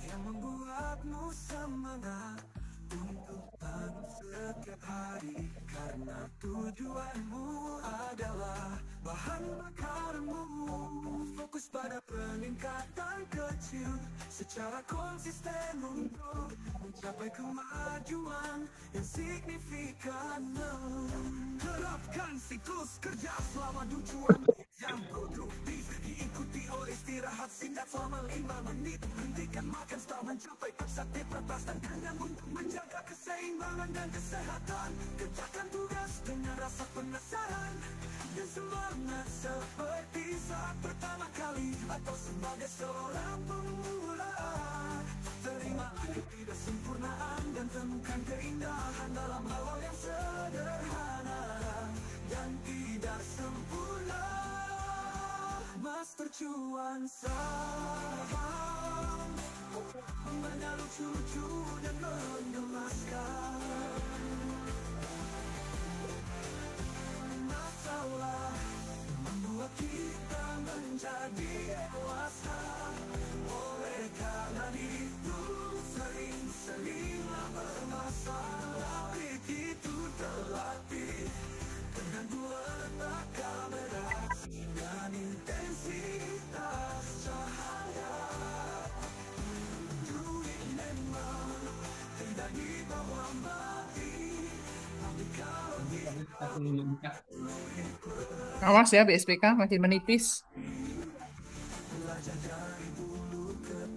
yang membuatmu semangat untuk bangun setiap hari, karena tujuanmu adalah bahan bakarmu. Fokus pada peningkatan kecil secara konsisten untuk mencapai kemajuan yang signifikan. Terapkan siklus kerja selama tujuan yang produktif, diikuti oleh istirahat singkat selama 5 menit. Hentikan makan setelah mencapai target pertasan dengan untuk menjaga keseimbangan dan kesehatan. Kerjakan tugas dengan rasa penasaran dan semangat seperti saat pertama kali atau sebagai seorang pemula. Terima ketidaksempurnaan dan temukan keindahan dalam hal yang sederhana dan tidak sempurna. Master cuan saham, menaruh cucu dan menggemaskan. Masalah membuat kita menjadi dewasa, oleh karena itu sering-seringlah bermasalah. Itu terlatih dengan letak kamera dan intensitas Awas ya BSPK makin menipis.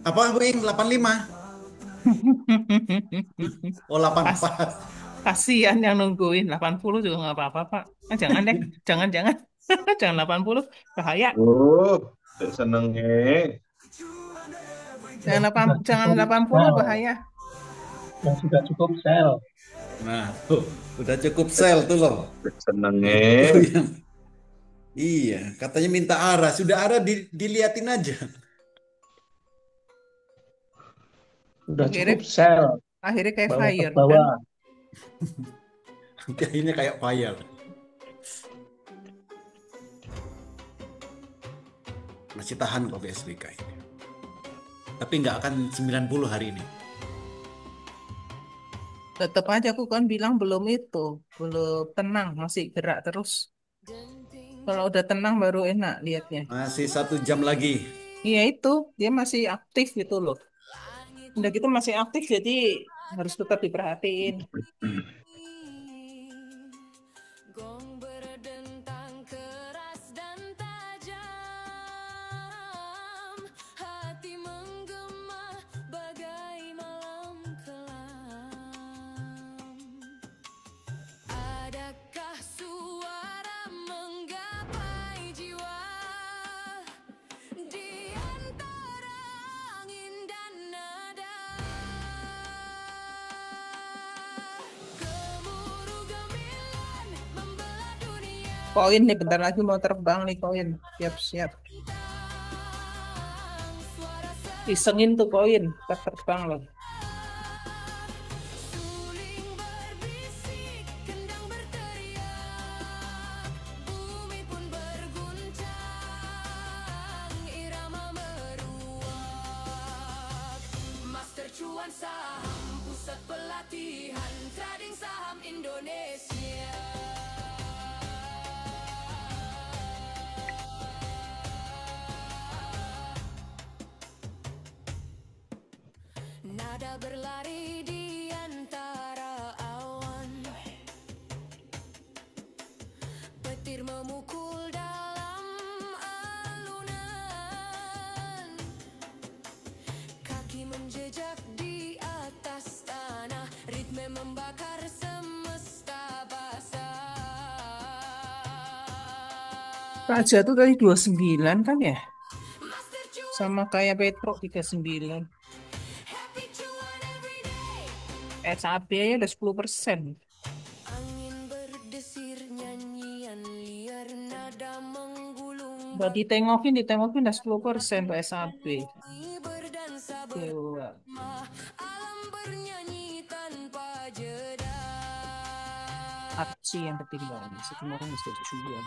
Apa Bu Ing? 85? Oh 84. Kasihan yang nungguin 80 juga nggak apa-apa Pak. Jangan deh, jangan jangan 80 bahaya. Saya senengnya. Jangan 80 bahaya. Yang sudah cukup sel. Nah, tuh, udah cukup sel tuh loh. Senengnya. Itu yang iya, katanya minta arah. Sudah arah diliatin aja. Sudah Akhirnya- cukup sel. Akhirnya kayak Bawah ke fire kan. bawah. Nanti akhirnya kayak fire. Masih tahan kok BSBK ini. Tapi nggak akan 90 hari ini. Tetap aja aku kan bilang belum tenang, masih gerak terus. Kalau udah tenang baru enak lihatnya. Masih 1 jam lagi. Iya itu, dia masih aktif gitu loh. Udah gitu masih aktif jadi harus tetap diperhatiin. Gong berdentang keras dan tajam, hati menggema bagai malam kelam. Adakah suara menggapai jiwa di antara angin dan nada? Gemuruh gemilan membelah dunia. Koin nih bentar lagi mau terbang nih koin. Siap-siap. Isengin tuh koin, ntar terbang loh. Suling berbisik, kendang berteriak, bumi pun berguncang, irama meruap. Master Cuan Saham, pusat pelatihan trading saham Indonesia. Nada berlari di antara awan, petir memukul dalam alunan, kaki menjejak di atas tanah, ritme membakar semesta basah. Raja tuh tadi 29 kan ya? Master Cuan, Sama kayak Petro 39. happy cuan everyday. SAB aja udah 10%. Angin berdesir, nyanyian liar, nada menggulung. Udah ditengokin udah 10% tuh SAB. Bumi berdansa Gila. bersama, alam bernyanyi tanpa jeda. Archie yang ketinggalan. Semua orang mesti juga.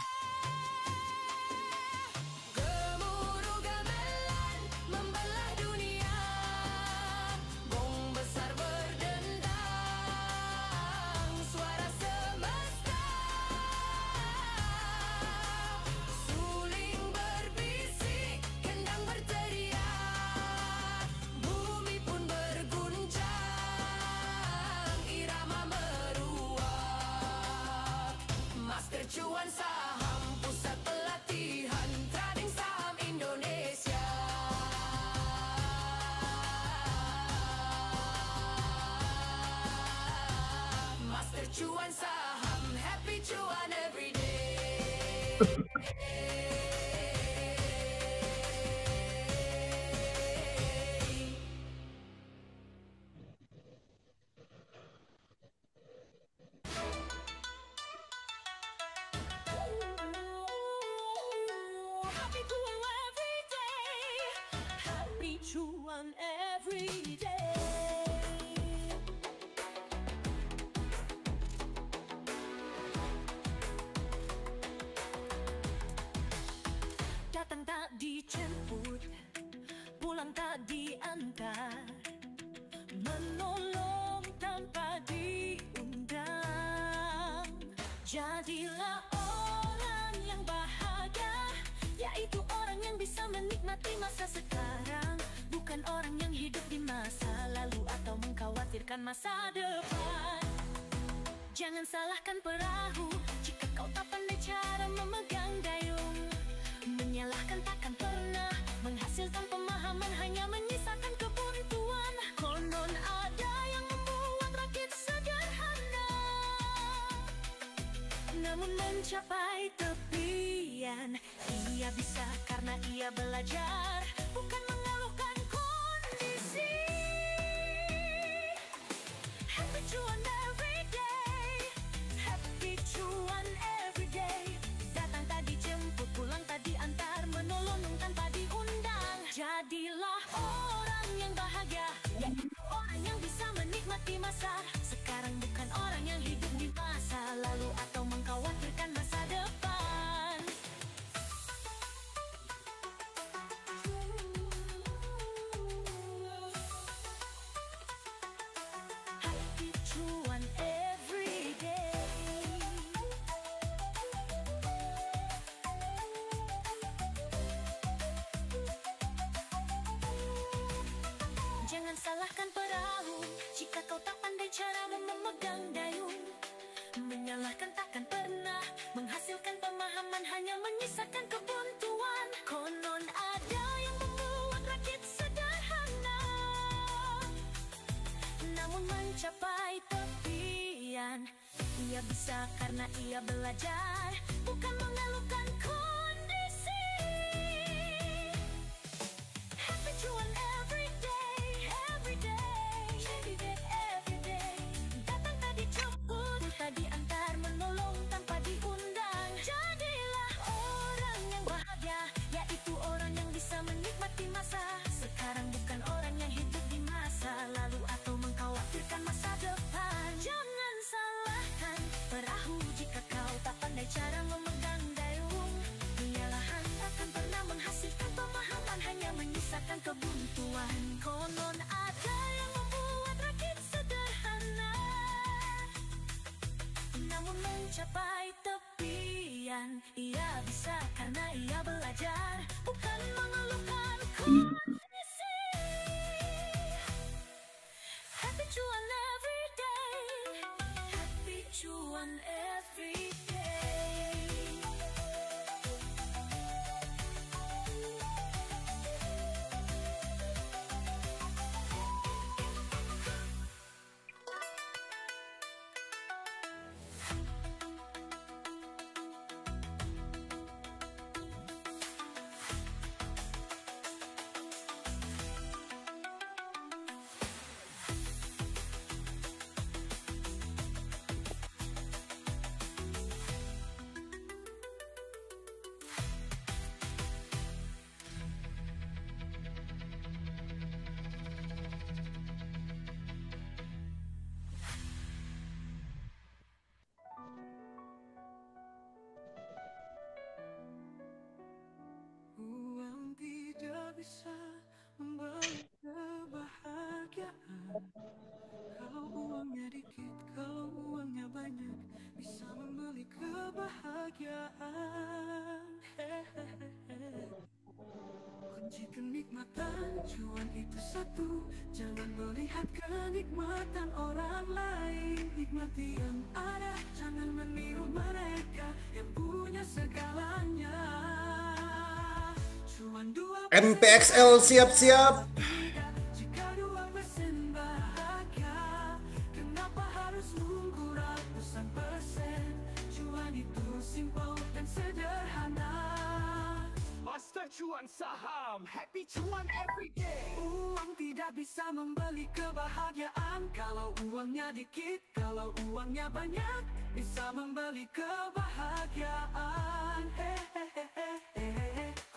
Gemuruh gamelan membelah dunia, gong besar berdendang, suara semesta. Suling berbisik, kendang berteriak, bumi pun berguncang, irama meruap. Master Cuan Saham, pusat pelatihan trading saham Indonesia. Master Cuan Saham, happy cuan everyday. Happy cuan every day. Happy cuan every day. Datang tak dijemput, pulang tak diantar, menolong tanpa diundang. Jadilah orang yang bahagia, yaitu orang yang bisa menikmati masa sekarang, bukan orang yang hidup di masa lalu atau mengkhawatirkan masa depan. Jangan salahkan perahu jika kau tak pandai cara memegang dayung, menyalahkan takkan pernah menghasilkan pemahaman, hanya menyisakan kebuntuan. Konon ada yang membuat rakit sederhana, namun mencapai tepian. Ia bisa karena ia belajar, bukan mengeluhkan kondisi. Happy cuan every day, happy cuan every day. Datang tadi jemput, pulang tadi antar, menolong tanpa diundang. Jadilah orang yang bahagia, orang yang bisa menikmati masa sekarang, bukan orang yang hidup di masa lalu atau mengkhawatirkan masa depan. Happy cuan every day. Jangan salahkan perahu jika kau tak pandai cara memegang dayung, menyalahkan takkan pernah menghasilkan pemahaman, hanya menyisakan kebuntuan. Konon ada yang membuat rakit sederhana, namun mencapai tepian. Ia bisa karena ia belajar, bukan mengeluhkan kondisi. Happy cuan every day, every day, every day, every day. Datang tadi jemput, tadi antar, menolong tanpa diundang. Jadilah orang yang bahagia, yaitu orang yang bisa menikmati masa sekarang, bukan orang yang hidup di masa lalu atau mengkhawatirkan masa depan. Jangan salahkan perahu jika kau tak pandai cara memegang dayung, menyalahkan takkan pernah menghasilkan pemahaman, hanya menyisakan kebuntuan. Konon ada yang membuat rakit sederhana, namun mencapai tepian. Ia bisa karena ia belajar, bukan mengeluhkan kondisi. Happy cuan every day, happy cuan every day. Uang tidak bisa membeli kebahagiaan. Kalau uangnya dikit, kalau uangnya banyak, bisa membeli kebahagiaan. Kunci kenikmatan cuan itu satu, jangan melihat kenikmatan orang lain. Nikmati yang ada, jangan meniru mereka yang punya segalanya. Cuan 2% MPXL siap-siap. jika 2% bahagia, kenapa harus nunggu ratusan persen? Cuan itu simpel dan sederhana. Master cuan saham, happy cuan every day. Uang tidak bisa membeli kebahagiaan. Kalau uangnya dikit, kalau uangnya banyak, bisa membeli kebahagiaan.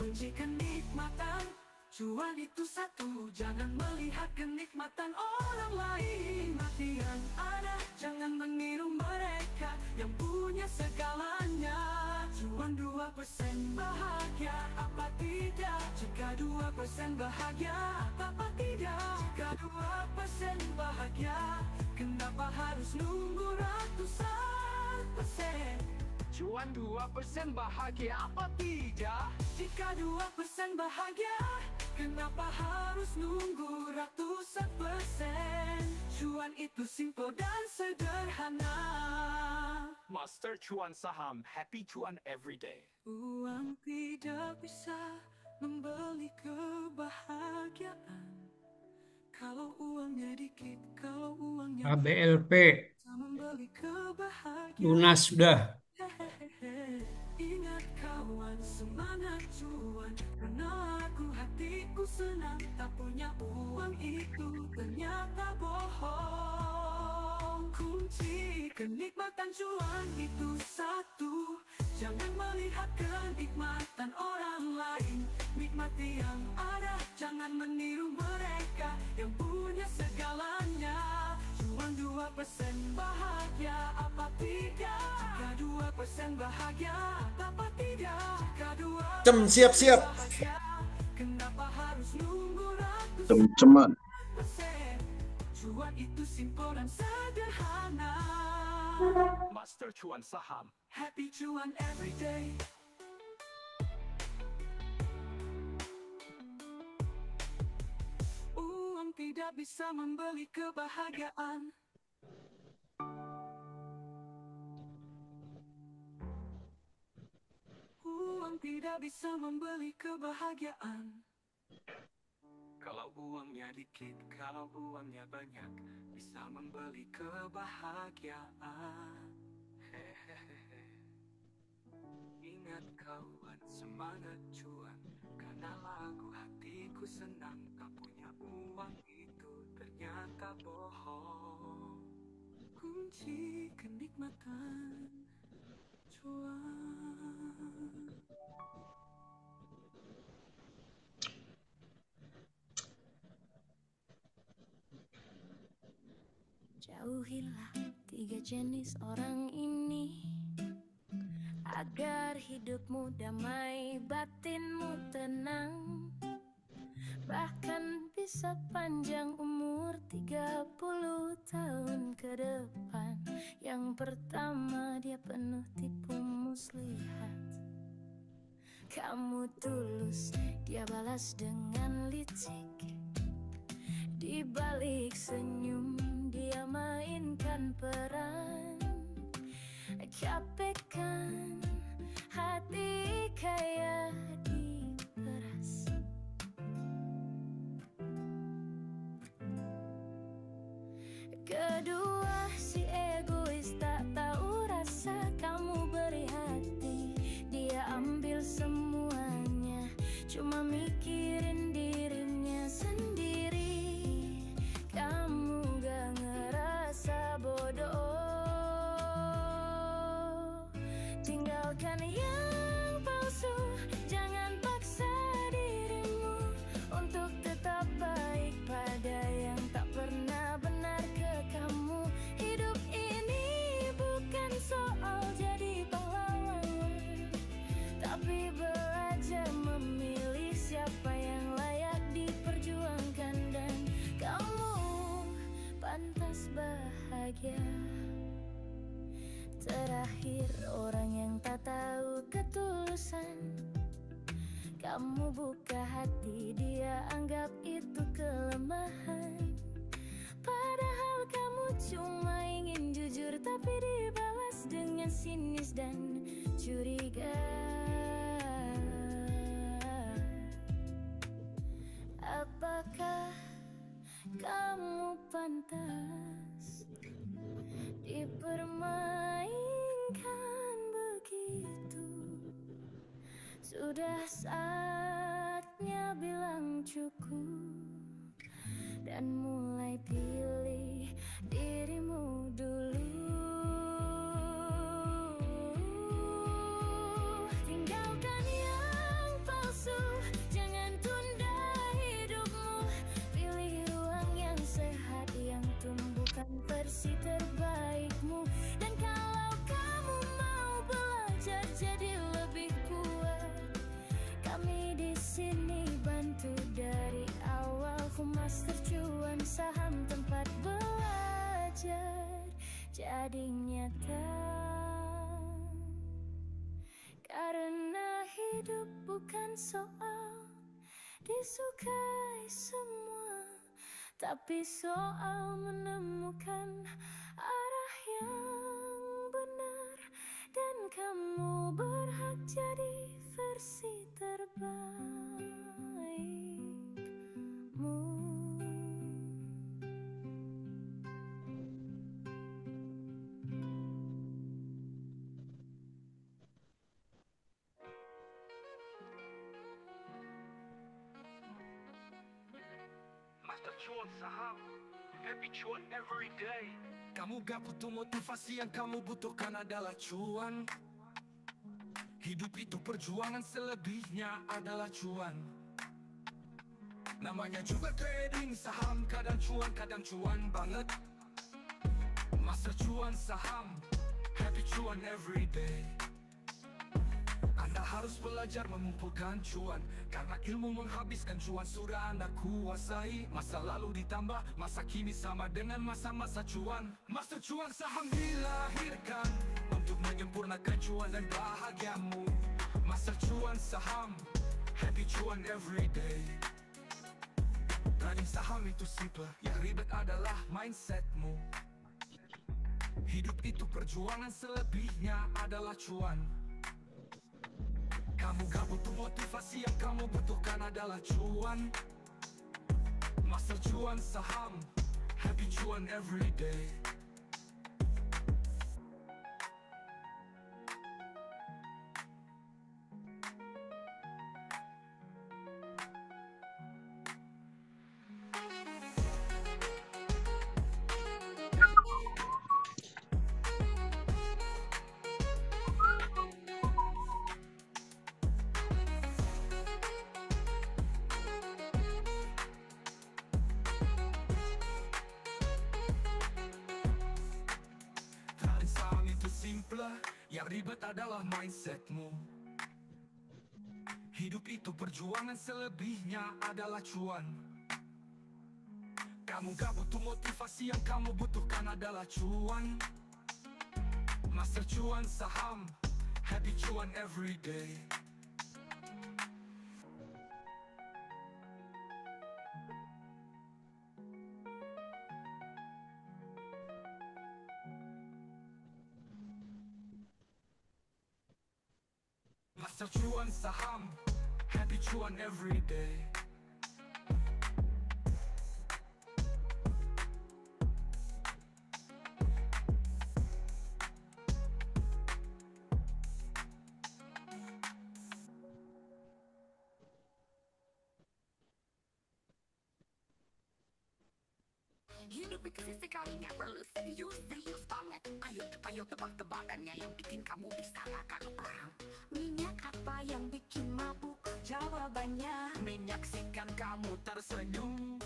Kunci kenikmatan cuan itu satu, jangan melihat kenikmatan orang lain. Mati yang ada, jangan meniru mereka yang punya segalanya. Cuan 2% bahagia, apa tidak? Jika 2% bahagia, apa tidak? Jika 2% bahagia, kenapa harus nunggu ratusan persen? Cuan 2% bahagia, apa tidak? Jika 2% bahagia, kenapa harus nunggu ratusan persen? Cuan itu simpel dan sederhana. Master Cuan Saham, happy cuan every day. Uang tidak bisa membeli kebahagiaan. Kalau uangnya dikit, kalau uangnya ABLP bisa membeli kebahagiaan. lunas sudah. Ingat kawan, semangat cuan, karena aku hatiku senang. Tak punya uang itu ternyata bohong. Kunci kenikmatan cuan itu satu, jangan melihat kenikmatan orang lain. Nikmati yang ada, jangan meniru mereka yang punya segalanya. Cuan 2% bahagia apa tidak? Jika 2% bahagia apa tidak? Jika 2% Cem, siap-siap. bahagia, kenapa harus nunggu ratus Cem-ceman. persen? Cuan itu simpel dan sederhana. Master Cuan Saham. Happy cuan every day. Uang tidak bisa membeli kebahagiaan. Uang tidak bisa membeli kebahagiaan. Kalau uangnya dikit, kalau uangnya banyak, bisa membeli kebahagiaan. Hehehe. Ingat kawan, semangat cuan, karena lagu hatiku senang. Tak punya uang itu ternyata bohong. Kunci kenikmatan cuan. Jauhilah 3 jenis orang ini, agar hidupmu damai, batinmu tenang. Bahkan bisa panjang umur 30 tahun ke depan. Yang pertama dia penuh tipu muslihat. Kamu tulus, dia balas dengan licik. Di balik senyum dia mainkan peran. Capekkan hati kayak diperas. Kedua, si egois tak tahu rasa. Kamu beri hati, dia ambil semuanya. Cuma mikirin dirinya sendiri. Kamu gak ngerasa bodoh. Tinggalkan yang palsu, jangan paksa dirimu untuk tetap baik pada yang tak pernah benar ke kamu. Hidup ini bukan soal jadi pahlawan, tapi belajar memilih siapa yang layak diperjuangkan. Dan kamu pantas bahagia. Terakhir, orang yang tak tahu ketulusan. Kamu buka hati, dia anggap itu kelemahan. Padahal kamu cuma ingin jujur, tapi dibalas dengan sinis dan curiga. Apakah kamu pantas dipermainkan begitu? Sudah saatnya bilang cukup dan mulai pilih dirimu dulu. Tinggalkan yang palsu, jangan tunda hidupmu. Pilih ruang yang sehat, yang tumbuhkan versi terbaikmu. Dan kalau kamu mau belajar jadi lebih kuat, kami di sini bantu dari awal. Master Cuan Saham, tempat belajar jadi nyata. Karena hidup bukan soal disukai semua, tapi soal menemukan arah yang benar. kamu berhak jadi versi terbaikmu. Master cuan saham, happy cuan every day. Kamu gak butuh motivasi, yang kamu butuhkan adalah cuan. Hidup itu perjuangan, selebihnya adalah cuan. Namanya juga trading saham, kadang cuan banget. Master cuan saham, happy cuan every day. Anda harus belajar mengumpulkan cuan, karena ilmu menghabiskan cuan sudah Anda kuasai. Masa lalu ditambah masa kini sama dengan masa-masa cuan. Master cuan saham dilahirkan untuk menyempurnakan cuan dan bahagiamu. Master cuan saham, happy cuan every day. Trading saham itu simple, yang ribet adalah mindsetmu. Hidup itu perjuangan, selebihnya adalah cuan. Kamu gak butuh motivasi, yang kamu butuhkan adalah cuan. Master cuan saham, happy cuan every day. Yang ribet adalah mindsetmu. Hidup itu perjuangan, selebihnya adalah cuan. Kamu gak butuh motivasi, yang kamu butuhkan adalah cuan. Master cuan saham, happy cuan every day. Master cuan saham, happy cuan every day. Hidup itu sekali nggak perlu serius banget. Ayo tebak-tebakannya yang bikin kamu bisa ngakak orang. Minyak apa yang bikin mabuk? Jawabannya Menyaksikan kamu tersenyum.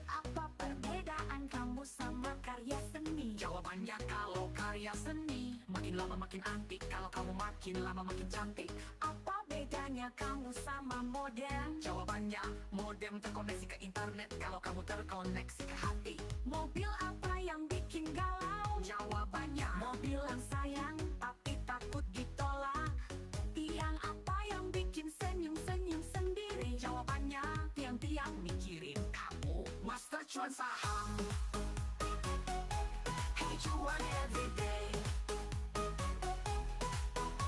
apa perbedaan kamu sama karya seni? Jawabannya kalau karya seni makin lama makin antik, kalau kamu makin lama makin cantik. Apa bedanya kamu sama modem? Jawabannya modem terkoneksi ke internet, kalau kamu terkoneksi ke hati. Mobil apa yang bikin galau? Jawabannya Mobil yang sayang tapi takut ditolak. Tiang apa yang bikin senyum-senyum sendiri? Jawabannya tiang-tiang mikirin kamu. Master cuan saham, happy cuan every day.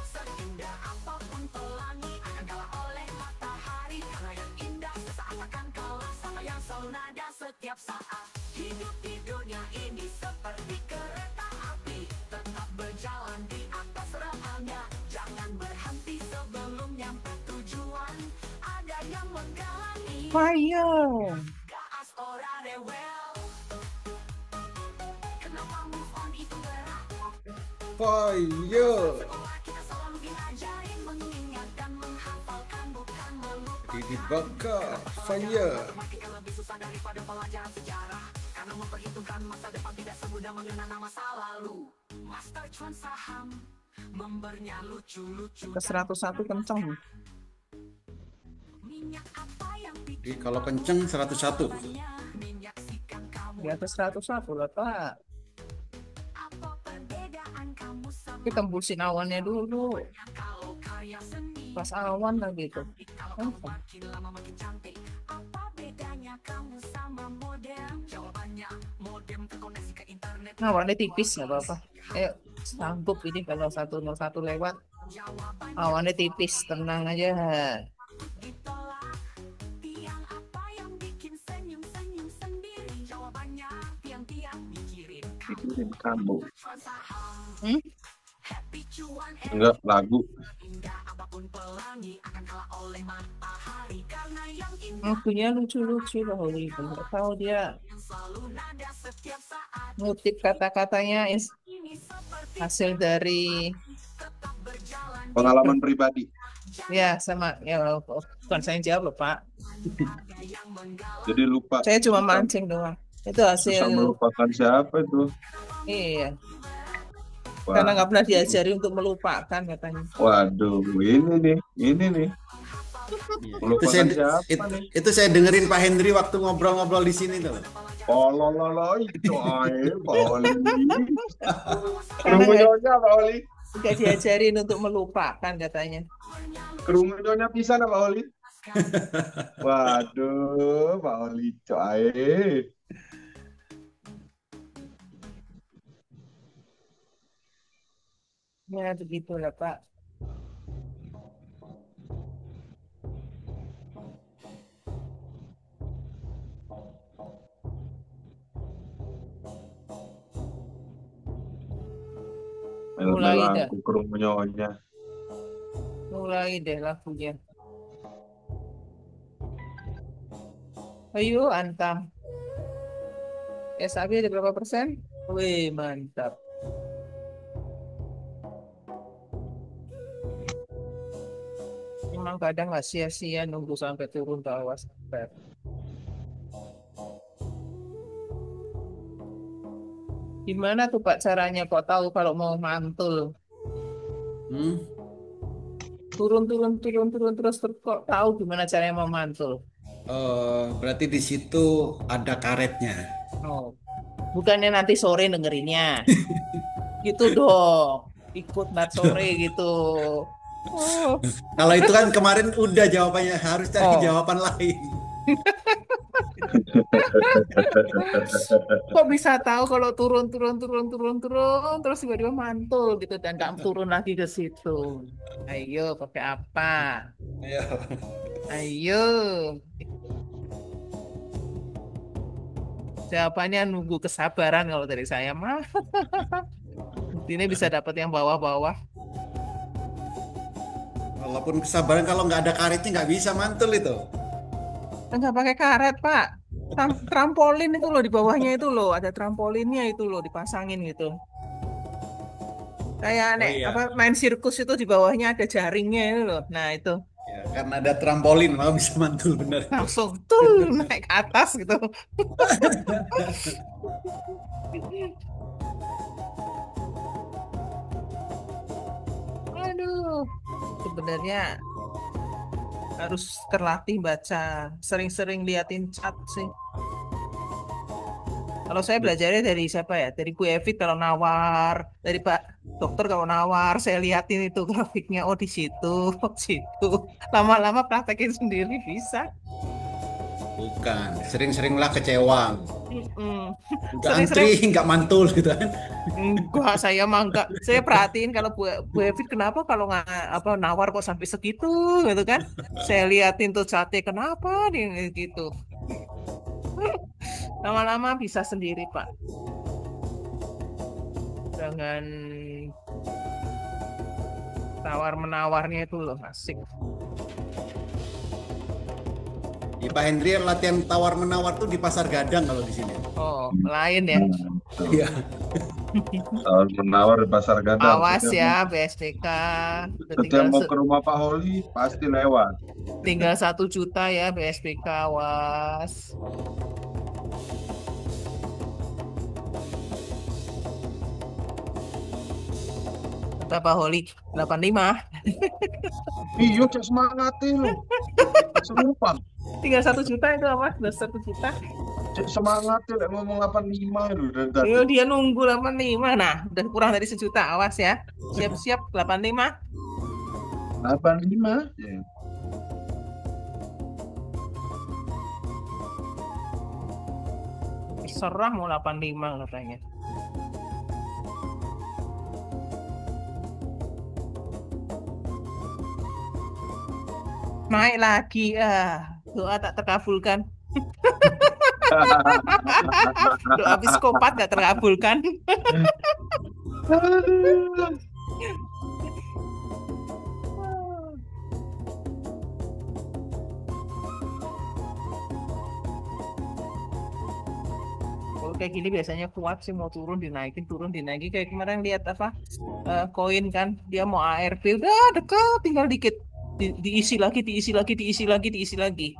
Seindah apapun pelangi akan kalah oleh matahari, karena yang indah sesaat akan kalah sama yang selalu nada setiap saat. Hidup di dunia ini seperti kereta api, tetap berjalan di atas relnya. Jangan berhenti sebelum nyampe tujuan. Ada yang menggalangi, Fire. gas ora rewel. Kenapa move on itu berat? Fire. Sekolah kita selalu diajarin mengingat dan menghafalkan, bukan melupakan. Dibakar. Fire. Matematika lebih susah daripada pelajaran sejarah, karena memperhitungkan masa depan tidak semudah mengenang masa lalu. Master cuan saham, membernya lucu-lucu. Ke 101 kenceng. Minyak apa yang bikin Jadi kalau kenceng 101. Menyaksikan kamu Di atas 101 lah, Pak. apa perbedaan kamu sama Kita tembusin awannya dulu. kalau karya seni. Pas awan lah gitu. Kalau kamu makin lama makin cantik. apa bedanya kamu sama modem? Jawabannya modem terkoneksi ke internet. Nah, warnanya tipis nggak apa-apa. Ayo, sanggup ini kalau 101 lewat. Awannya tipis, tenang aja. Itulah tiang apa yang bikin senyum-senyum sendiri. Jawabannya tiang-tiang mikirin Mikirin kamu. Hmm? happy cuan Enggak, lagu. indah apapun pelangi akan kalah oleh matahari karena yang indah Lagunya lucu-lucu Pak Holi. Nggak tahu dia selalu nada setiap saat ngutip kata-katanya ini seperti hasil dari tetap berjalan Pengalaman pribadi. ya sama ya bukan saya yang jawab loh Pak. yang menggalau Jadi lupa. Saya cuma mancing doang. Itu Bisa hasil melupakan siapa itu? iya. Wah, Karena nggak pernah diajari untuk melupakan katanya. waduh, ini nih. Itu Melupakan saya siapa nih? itu saya dengerin Pak Hendri waktu ngobrol-ngobrol di sini tuh. Oh, itu Pak Oli. Karena Kerumunya Pak Oli. nggak diajarin untuk melupakan katanya. Kerumunya pisan Pak Oli. Waduh, Pak Oli coy. Ya begitulah Pak. Mulai Mel-mel dah. aku kerumunya. Mulai deh lagunya. Ayo Antam. SAB ada berapa persen? Wih mantap. Memang kadang nggak sia-sia nunggu sampai turun ke awas. Gimana tuh Pak caranya kok tahu kalau mau mantul? Hmm? Turun terus kok tahu gimana caranya mau mantul? Berarti di situ ada karetnya. Oh, bukannya nanti sore dengerinnya. Gitu dong. Ikut nat sore gitu. Oh. Kalau itu kan kemarin udah jawabannya, harus cari Oh. jawaban lain. Kok bisa tahu kalau turun terus tiba-tiba mantul gitu dan nggak turun lagi ke situ. Ayo pakai apa? Ayo. Ayo. Jawabannya nunggu kesabaran kalau dari saya mah. Ini bisa dapat yang bawah-bawah. Walaupun kesabaran, kalau nggak ada karetnya nggak bisa mantul itu. Enggak pakai karet, Pak. Trampolin itu loh di bawahnya itu loh, ada trampolinnya itu loh dipasangin gitu. Kayak Oh iya. apa main sirkus itu di bawahnya ada jaringnya itu loh. Nah, itu Ya, karena ada trampolin malah bisa mantul bener. langsung tuh naik ke atas gitu. Aduh, sebenarnya harus terlatih baca, sering-sering liatin chat sih. Kalau saya belajarnya dari siapa ya? Dari Bu Evit kalau nawar, dari Pak Dokter kalau nawar, saya liatin itu grafiknya. Oh di situ, oh situ. Lama-lama praktekin sendiri bisa. Bukan, sering-seringlah kecewa. Mm-mm. Udah Sering-sering antri nggak mantul gitu kan. enggak, saya mah enggak. Saya perhatiin kalau Bu Evit kenapa kalau nggak apa nawar kok sampai segitu gitu kan? Saya liatin tuh chatnya kenapa dia gitu. Lama-lama bisa sendiri, Pak. Dengan tawar-menawarnya itu loh, asik. Ya, Pak Hendri latihan tawar-menawar tuh di Pasar Gadang kalau di sini. Oh, lain ya. Iya. Tahun menawar di Pasar Gadang. Awas Setiap ya, mau- BSDK. Setiap mau ke rumah Pak Holi pasti lewat. Tinggal 1 juta ya, BSDK, awas. Berapa Holi? 85. Iya, cek semangatin lo. Sumpah, Tinggal 1 juta itu apa? Udah 1 juta. cek semangatin lek ngomong 85 itu dari tadi. Yo, dia nunggu 85. Nah, udah kurang dari 1 juta. Awas ya. Siap-siap 85. 85. Ya. Serah mau 85 katanya. naik lagi. Doa tak terkabulkan. Doa psikopat gak terkabulkan. Kalau kayak gini biasanya kuat sih, mau turun dinaikin kayak kemarin lihat apa koin kan, dia mau ARP udah dekat tinggal dikit. Diisi lagi, diisi lagi, diisi lagi, diisi lagi.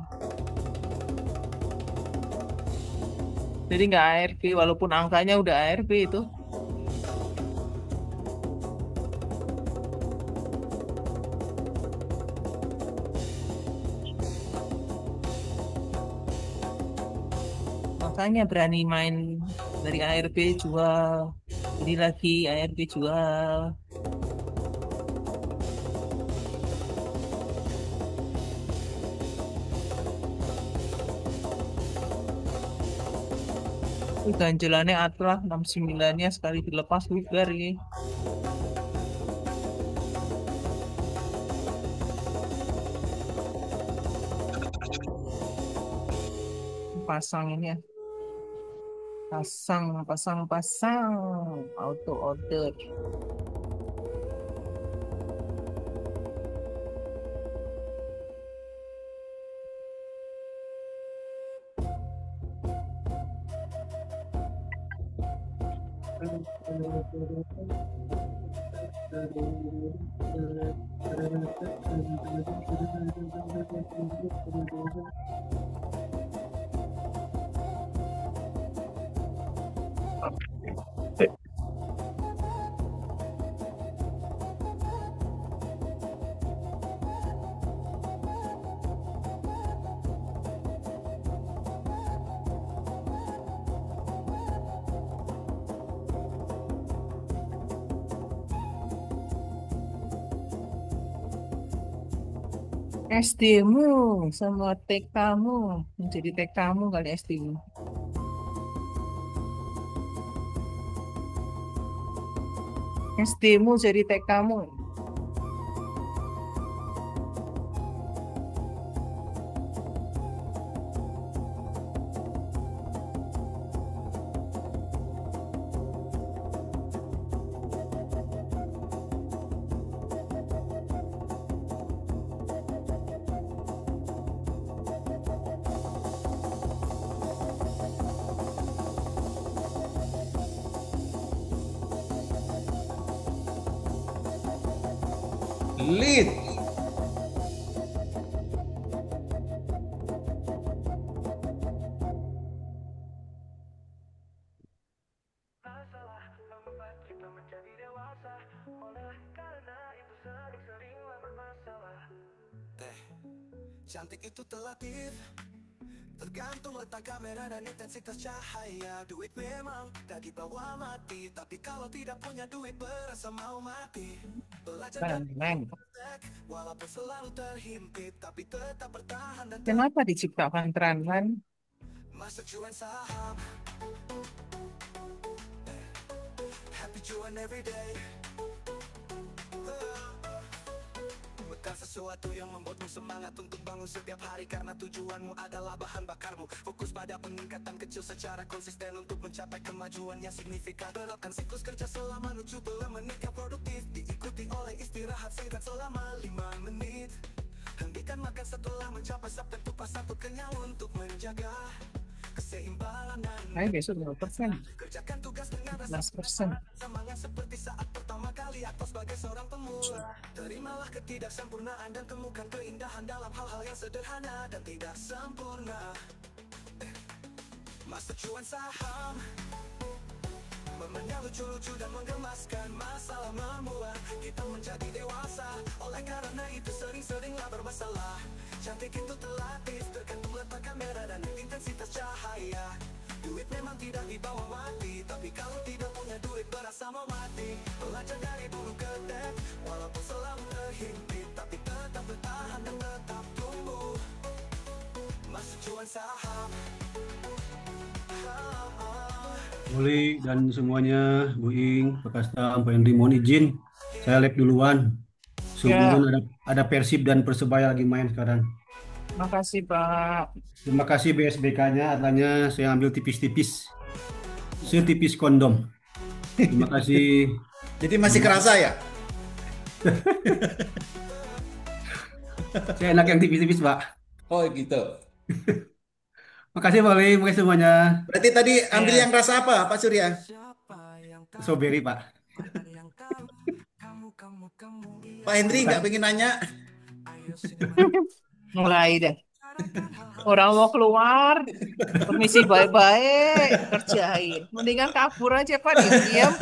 Jadi nggak ARP walaupun angkanya udah ARP itu. Makanya berani main dari ARP jual, ini lagi ARP jual. Ganjelannya Atlas 69-nya sekali dilepas bubar ini. Pasang ini ya. Pasang, pasang, pasang. Auto order. SD-mu sama TK-mu menjadi TK-mu kali SD-mu. SD-mu jadi TK-mu. Lead. Cantik itu relatif, tergantung letak kamera dan intensitas cahaya. Duit memang tak dibawa mati, tapi kalau tidak punya duit berasa mau mati. Belajar dan walaupun selalu terhimpit, tapi tetap bertahan dan Kenapa diciptakan Tranman? masuk cuan saham. Happy cuan every day. Bukan sesuatu yang membuatmu semangat untuk bangun setiap hari, karena tujuanmu adalah bahan bakarmu. Fokus pada peningkatan kecil secara konsisten untuk mencapai kemajuan yang signifikan. Terapkan siklus kerja selama 70 menit yang produktif, diikuti oleh istirahat singkat selama 5 menit. Hentikan makan setelah mencapai sabtu pas satu kenyang untuk menjaga keseimbangan dan Ayo besok 2%. kerjakan tugas dengan rasa 11%. semangat seperti saat pertama kali atau sebagai seorang pemula. Terimalah ketidaksempurnaan dan temukan keindahan dalam hal-hal yang sederhana dan tidak sempurna. Masa cuan saham, momen yang lucu-lucu dan menggemaskan. Masalah membuat kita menjadi dewasa, oleh karena itu sering-seringlah bermasalah. Cantik itu terlatih, tergantung letak kamera dan intensitas cahaya. Duit memang tidak dibawa mati, tapi kalau tidak punya duit berasa mau mati. Belajar dari bulu ke tek, walaupun selalu terhimpit, tapi tetap bertahan dan tetap tumbuh. Masuk cuan saham. Oli dan semuanya, Bu Ing, Pak Kastam, Pak Henry, mohon izin. Saya live duluan. kemudian ada Persib dan Persebaya lagi main sekarang. Makasih Pak. Terima kasih BSBK-nya, atanya saya ambil tipis-tipis, setipis kondom. Terima kasih. Jadi masih kerasa ya? Saya enak yang tipis-tipis, Pak. Oh gitu. Makasih Pak Oli, makasih semuanya. Berarti tadi ambil Iya. yang rasa apa, Pak Surya? Strawberry, Pak. Pak Hendri nggak pengen nanya? Mulai deh. Orang mau keluar, permisi baik-baik, kerjain. Mendingan kabur aja Pak, diam-diam.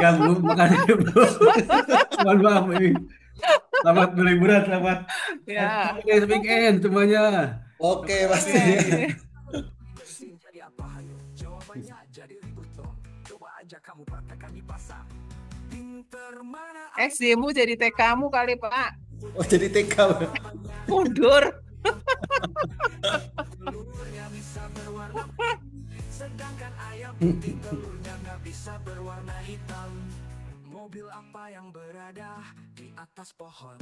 Ya Bu, makasih Bu. Mohon maaf ini. Selamat berliburan, selamat Ya. weekend semuanya. Oke, pasti. SD-mu jadi TK-mu kali Pak. Oh, jadi TK. Mundur. Sedangkan ayam putih telurnya nggak bisa berwarna hitam. Mobil apa yang berada di atas pohon?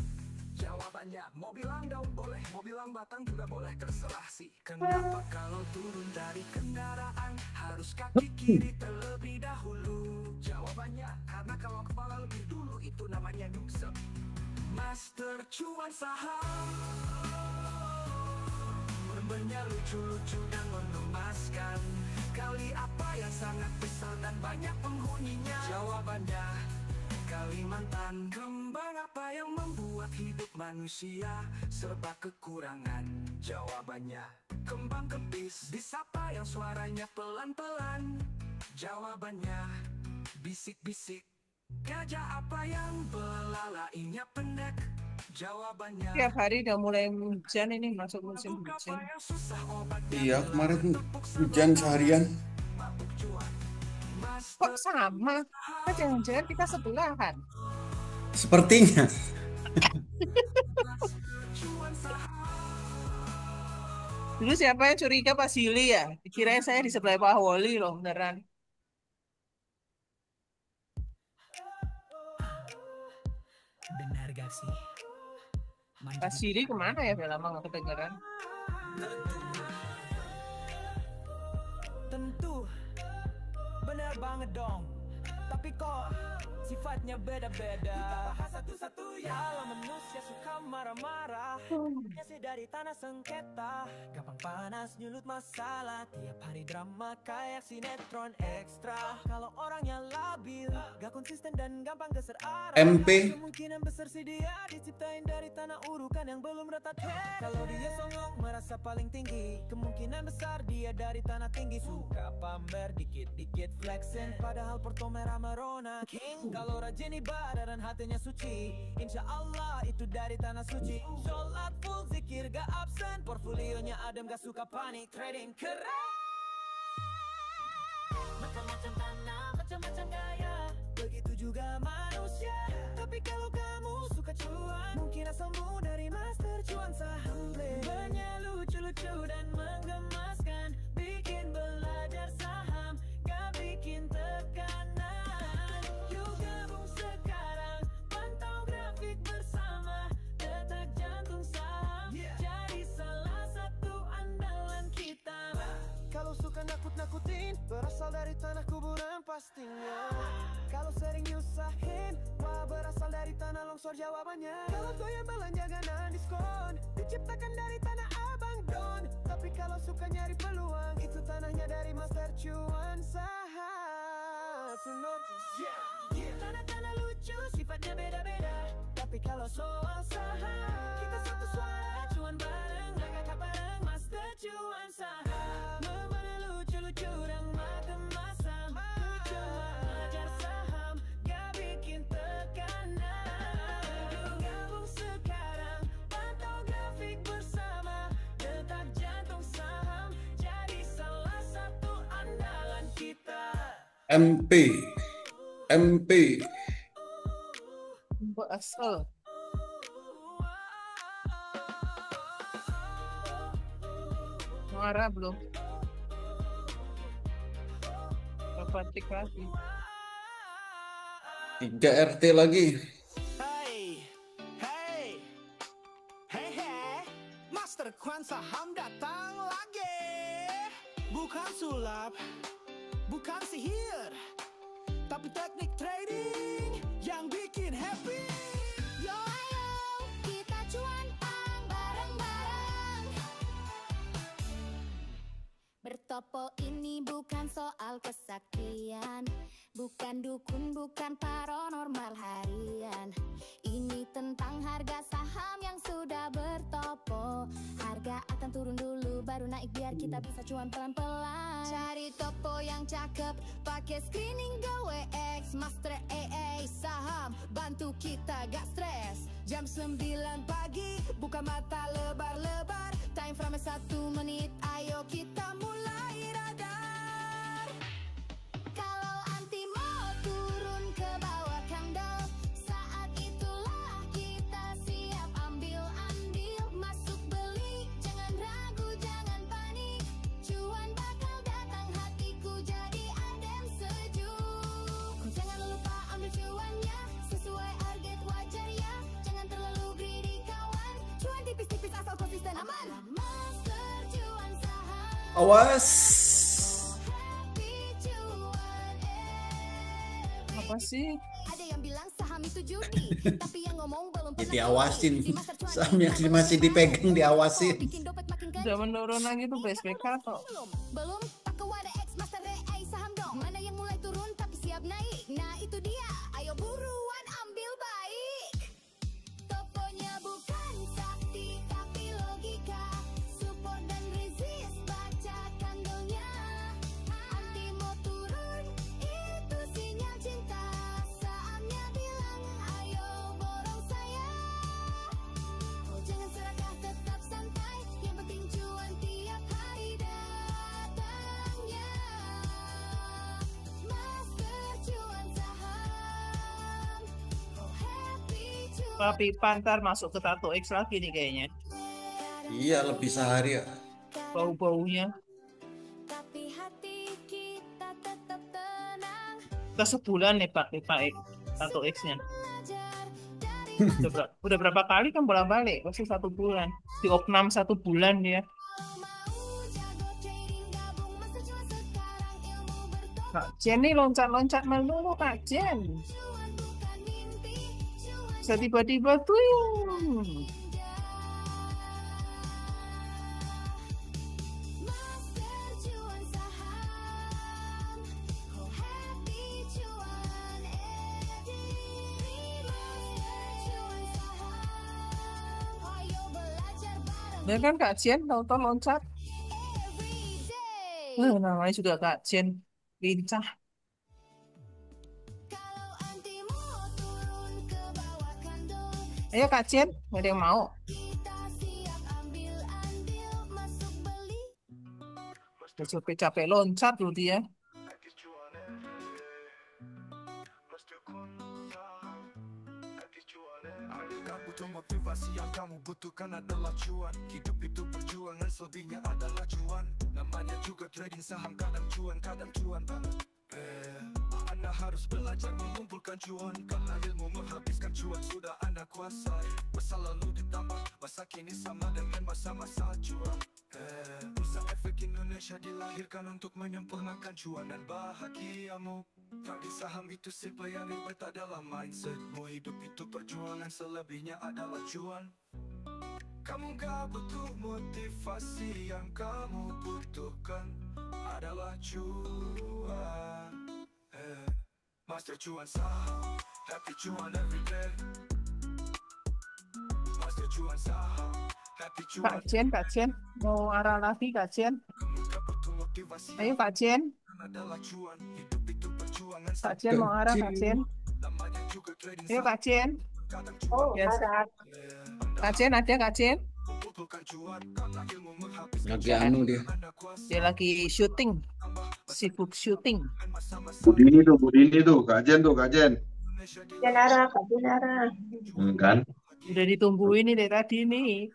Jawabannya mobil landau boleh, mobil lambatang juga boleh, terserah sih. Kenapa kalau turun dari kendaraan harus kaki kiri terlebih dahulu? Jawabannya karena kalau kepala lebih dulu itu namanya nyungsep. Master cuan saham, membernya lucu-lucu dan mengemaskan. Kali apa yang sangat besar dan banyak penghuninya? Jawabannya Kalimantan. Kembang apa yang membuat hidup manusia serba kekurangan? Jawabannya kembang kepis. Disapa yang suaranya pelan-pelan? Jawabannya bisik-bisik. Gajah apa yang belalainya pendek? Jawabannya Tiap hari udah mulai hujan ini, masuk musim hujan. Iya, kemarin hujan seharian. Kok sama? Kok jangan-jangan kita sebelahan? Sepertinya. Dulu siapa yang curiga Pak Sili ya? Dikirain saya di sebelah Pak Woli loh, beneran. benar gak sih? Pak Sili kemana ya? Udah lama nggak kedengeran. Tentu benar banget dong. Tapi kok sifatnya beda-beda. Bahas satu-satu ya. Kalau manusia suka marah-marah, sih dari tanah sengketa. Gampang panas nyulut masalah. Tiap hari drama kayak sinetron ekstra. Kalau orangnya labil, gak konsisten dan gampang geser arah. MP. Kemungkinan besar sih dia diciptain dari tanah urukan yang belum rata. Kalau dia songong merasa paling tinggi, kemungkinan besar dia dari tanah tinggi. Suka pamer dikit-dikit flexing, padahal Porto Merah Merona King. Kalau rajin ibadah dan hatinya suci, insya Allah itu dari tanah suci. Sholat full zikir gak absen, portfolionya adem gak suka panik trading keren. Macam-macam tanah, macam-macam gaya, begitu juga manusia. Tapi kalau kamu suka cuan, mungkin asalmu dari master cuan saham. Banyak lucu-lucu dan menggemaskan, bikin belajar saham, gak bikin tekanan. Yuk gabung sekarang, pantau grafik bersama, detak jantung saham, jadi salah satu andalan kita. Kalau suka nakut-nakutin, berasal dari tanah kuburan pastinya. Kalau sering nyusahin, wah berasal dari tanah longsor jawabannya. Kalau goyang belanja ganan diskon, diciptakan dari tanah abang don. Tapi kalau suka nyari peluang, itu tanahnya dari master cuan saham. Tanah-tanah lucu, sifatnya beda-beda. Tapi kalau soal saham, kita satu suara, cuan bareng, kakak bareng, master cuan saham. Memana lucu-lucu dan makan masam, lucu belajar saham, gak bikin tekanan. Yuk gabung sekarang, pantau grafik bersama, detak jantung saham, jadi salah satu andalan kita. MP. MP. Mbak asal. Marah belum? Bapak tik lagi. 3 RT lagi. Hey, hey, Master Kwan Saham datang lagi. Bukan sulap, bukan sihir, tapi teknik trading yang bikin happy. Yo ayo kita cuan pang bareng-bareng. Bertopo ini bukan soal kesaktian, bukan dukun, bukan paranormal harian. Ini tentang harga saham yang sudah bertopo. Harga akan turun dulu baru naik biar kita bisa cuan pelan-pelan. Cari topo yang cakep, pakai screening GWX, Master AA saham, bantu kita gak stres. Jam 9 pagi, buka mata lebar-lebar, time frame 1 menit, ayo kita mulai radar. Kalau anti mau turun ke bawah candle, saat itulah kita siap ambil-ambil, masuk beli, jangan ragu, jangan panik, cuan bakal datang, hatiku jadi adem sejuk. Jangan lupa ambil cuannya, sesuai target wajar ya, jangan terlalu greedy kawan, cuan tipis-tipis asal konsisten aman. Master cuan saham, Awas. Apa sih? ada yang bilang saham itu judi, tapi yang ngomong belum Ya, pernah diawasin. judi. Master cuan Saham yang itu masih dipegang diawasin. bikin dompet makin kaya. Udah menurun lagi tuh BSPK kok. Belum pakai wadah X Master AI saham dong. Mana yang mulai turun tapi siap naik. Nah itu dia, ayo buruan ambil baik. Tokonya bukan sakti tapi logika, support dan resist, baca candlenya. Anti mau turun, itu sinyal cinta. Sahamnya bilang ayo borong saya. Oh jangan serakah, tetap santai, yang penting cuan tiap hari datangnya. Master cuan saham, oh happy cuan. Tapi Pantar masuk ke Tato X lagi nih kayaknya. Iya, lebih sehari ya. Bau-baunya. Tapi hati kita tetap tenang, Kita sebulan nih Pak Tato X-nya. belajar dari Udah berapa kali kan bolak-balik? Pasti 1 bulan. Di opnam 1 bulan dia. mau jago trading gabung Master cuan sekarang, ilmu bertobat. Kak Jen nih loncat-loncat melulu Kak Jen. Cuan bukan mimpi, cuan Bisa tiba-tiba tuh. ninja. Master cuan saham, oh happy cuan edit. Master cuan saham, ayo belajar bareng Ya kan Kak Jen tahu-tahu loncat. every day. Namanya juga Kak Jen. Lincah. Kalau anti mau turun ke bawah kandung, Ayo Kak Jen, nggak ada yang mau. kita siap ambil-ambil, masuk beli. Udah capek-capek loncat loh dia. Kamu butuh motivasi, yang kamu butuhkan adalah cuan. Hidup itu perjuangan, selebihnya adalah cuan. Namanya juga trading saham, kadang cuan banget. Anda harus belajar mengumpulkan cuan, karena ilmu menghabiskan cuan sudah Anda kuasai. Masa lalu ditambah masa kini sama dengan masa-masa cuan. Bursa Efek Indonesia dilahirkan untuk menyempurnakan cuan dan bahagiamu. Trading saham itu simple, yang ribet adalah mindsetmu. Hidup itu perjuangan, selebihnya adalah cuan. Kamu gak butuh motivasi, yang kamu butuhkan adalah cuan. Master cuan saham, happy cuan everyday. Master cuan saham, happy cuan. Kak Jen, mau arah lagi Kak Jen. Kamu gak butuh motivasi, Ayo Kak Jen, adalah cuan. Hidup itu perjuangan, Kak Jen mau arah Kak Jen. namanya juga trading Ayo saham, Kak Jen. kadang cuan. Yes. Kak Jen ada Kak Jen. Kumpulkan cuan, karena ilmu menghabiskan Lagi anu dia. Anda kuasa. Dia lagi syuting, sibuk syuting. Budini tuh, Kak Jen tuh, Kak Jen. Kan? Udah ditungguin nih dari tadi nih.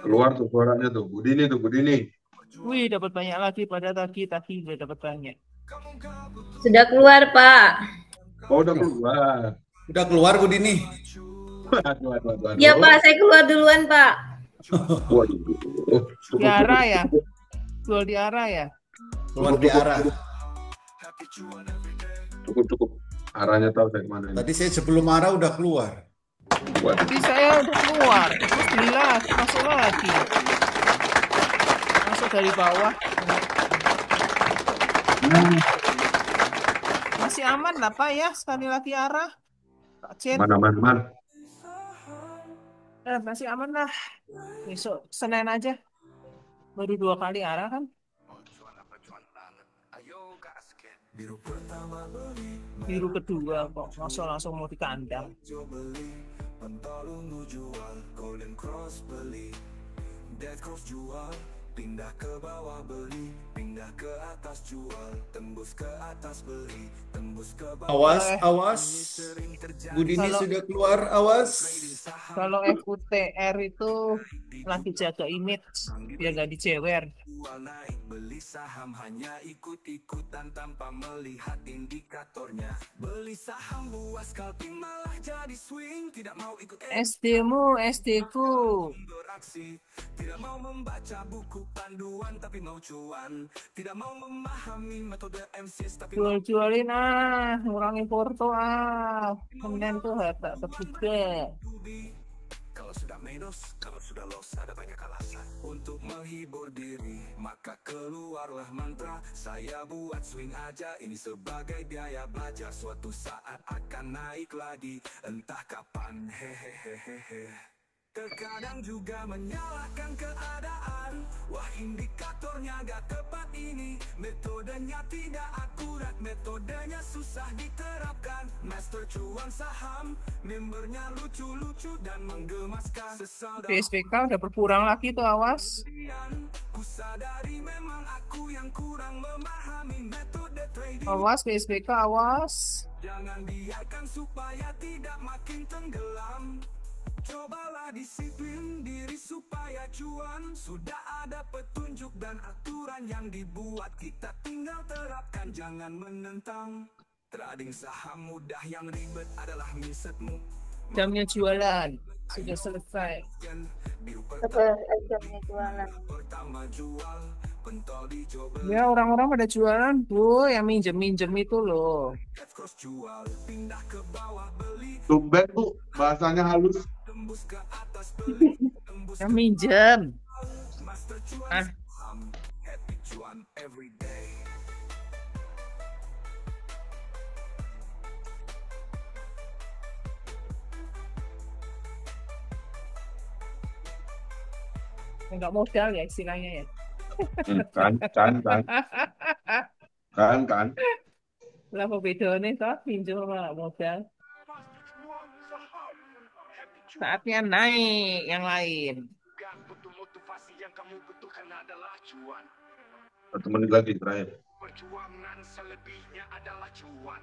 Keluar tuh suaranya tuh, Budini tuh, Budini. Wih, dapat banyak lagi pada tadi udah dapat banyak. Sudah keluar, Pak. Oh, udah keluar. Udah keluar Bu Dini. Waduh. Ya, Pak, saya keluar duluan, Pak. Waduh. Di arah ya? Jual di arah ya? Keluar di arah. Cukup. Arahnya tahu dari mana ini. Tadi saya sebelum arah udah keluar. Waduh. Tadi saya udah keluar, terus beli lagi, masuk lagi. Masuk dari bawah. Masih aman lah Pak ya, sekali lagi arah. Pak Cen, Man. masih aman lah. Besok Senin aja. Baru 2 kali arah kan. Biru kedua kok, langsung mau di kandang. Pindah ke bawah beli, pindah ke atas jual, tembus ke atas beli, tembus ke bawah. Awas. Budini sudah keluar, awas. Kalau FUTR itu lagi jaga image biar nggak dicewer. Jual naik beli saham hanya ikut-ikutan tanpa melihat indikatornya. Beli saham buat scalping malah jadi swing, tidak mau ikut SD-mu, SD-ku. beraksi, tidak mau membaca buku panduan tapi mau cuan, tidak mau memahami metode MCS tapi Jual-jualin ngurangin porto kemudian tuh harta terbuka. kalau sudah minus, kalau sudah loss ada banyak alasan untuk menghibur diri, maka keluarlah mantra saya buat swing aja ini sebagai biaya belajar, suatu saat akan naik lagi entah kapan hehehehe. Terkadang juga menyalahkan keadaan, wah indikatornya gak tepat ini, metodenya tidak akurat, metodenya susah diterapkan. Master cuan saham, membernya lucu-lucu dan menggemaskan. Sesal dan PSBK udah berkurang lagi tuh, awas. ku sadari memang aku yang kurang memahami metode trading. Awas PSBK, awas. Jangan biarkan supaya tidak makin tenggelam. Cobalah disiplin diri supaya cuan. Sudah ada petunjuk dan aturan yang dibuat, kita tinggal terapkan, jangan menentang. Trading saham mudah, yang ribet adalah mindsetmu. Jamnya jualan sudah selesai. Jamnya jualan? Pertama jual, pentol dicoba. Ya orang-orang pada jualan, Bu, yang minjem itu loh. Cross jual, pindah ke bawah beli. Tumben Bu, bahasanya halus. Tembus ke atas beli, tembus Yang minjem. Master cuan saham, happy cuan every day. Enggak modal ya istilahnya ya. Kan. Lah apa bedanya toh pinjam sama modal? Saatnya naik yang lain. Butuh motivasi, yang kamu butuhkan adalah cuan. 1 menit lagi terakhir. Perjuangan selebihnya adalah cuan.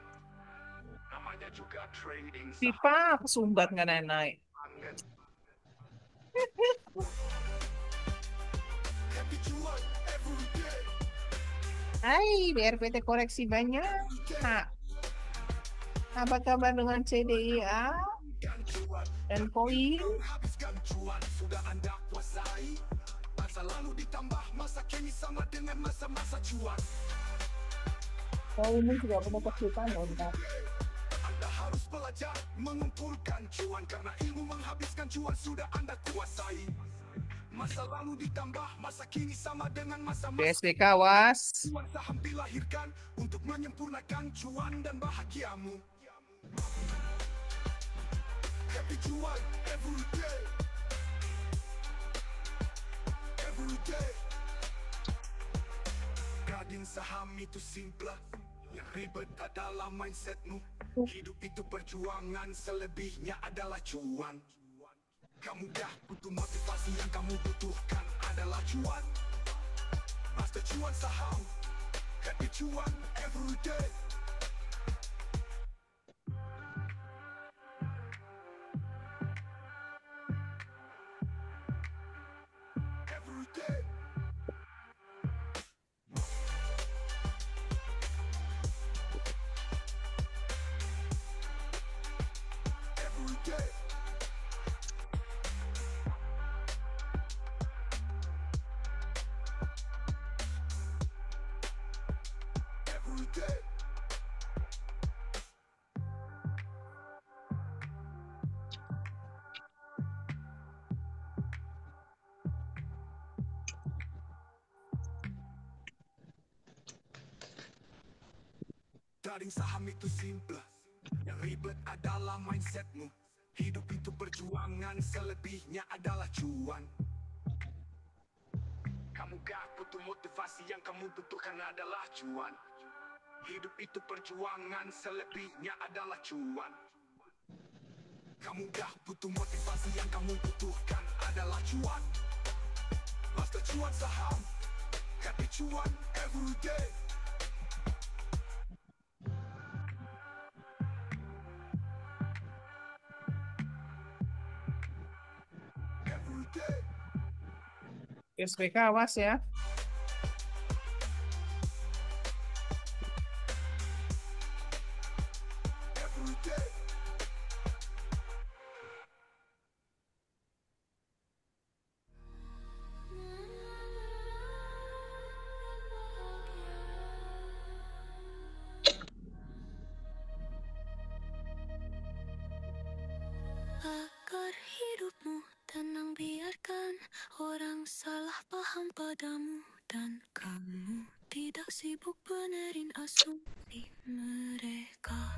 Namanya juga trading. Pipa kesumbat nggak naik-naik. Happy cuan every day. Hai, BRPT koreksi banyak. Nah, apa kabar dengan CDIA dan koin? Habiskan cuan sudah Anda kuasai. Masa lalu ditambah masa kini sama dengan masa-masa cuan. Koin juga punya kesulitan loh. Anda harus belajar mengumpulkan cuan, karena ilmu menghabiskan cuan sudah Anda kuasai. Masa lalu ditambah masa kini sama dengan masa-masa PSBK was. cuan. Saham dilahirkan untuk menyempurnakan cuan dan bahagiamu. Happy cuan every day. Every day. Trading saham itu simple, yang ribet adalah mindsetmu. Hidup itu perjuangan, selebihnya adalah cuan. Kamu dah butuh motivasi, yang kamu butuhkan adalah cuan. Master cuan saham, happy cuan every day. Every day. Every day. trading saham itu simple. Yang ribet adalah mindsetmu. Hidup itu perjuangan, selebihnya adalah cuan. Kamu gak butuh motivasi, yang kamu butuhkan adalah cuan. Hidup itu perjuangan, selebihnya adalah cuan. Kamu gak butuh motivasi, yang kamu butuhkan adalah cuan. Master cuan saham, happy cuan everyday. SPK awas ya. Agar hidupmu tenang, biarkan orang salah paham padamu, dan kamu tidak sibuk benerin asumsi mereka.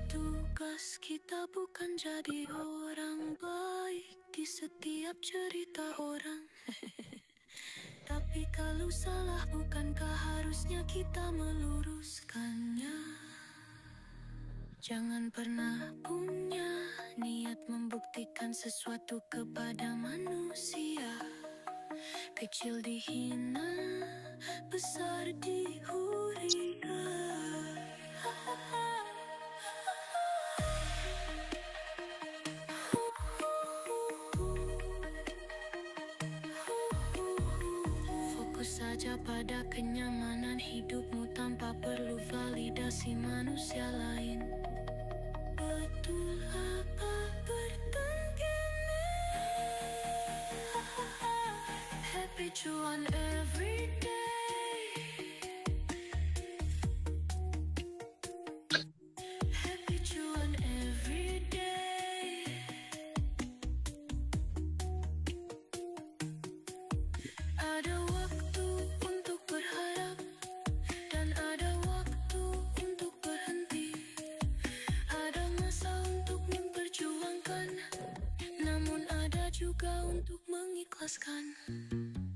Tugas kita bukan jadi orang baik di setiap cerita orang. Tapi kalau salah, bukankah harusnya kita meluruskannya? Jangan pernah punya niat membuktikan sesuatu kepada manusia. Kecil dihina, besar dihurikan. Fokus saja pada kenyamanan hidupmu tanpa perlu validasi manusia lain. Betul apa bertengkar? Happy cuan everyday. Happy cuan everyday. Ada waktu untuk berharap dan ada waktu untuk berhenti. Ada masa untuk memperjuangkan, namun ada juga untuk mengikhlaskan.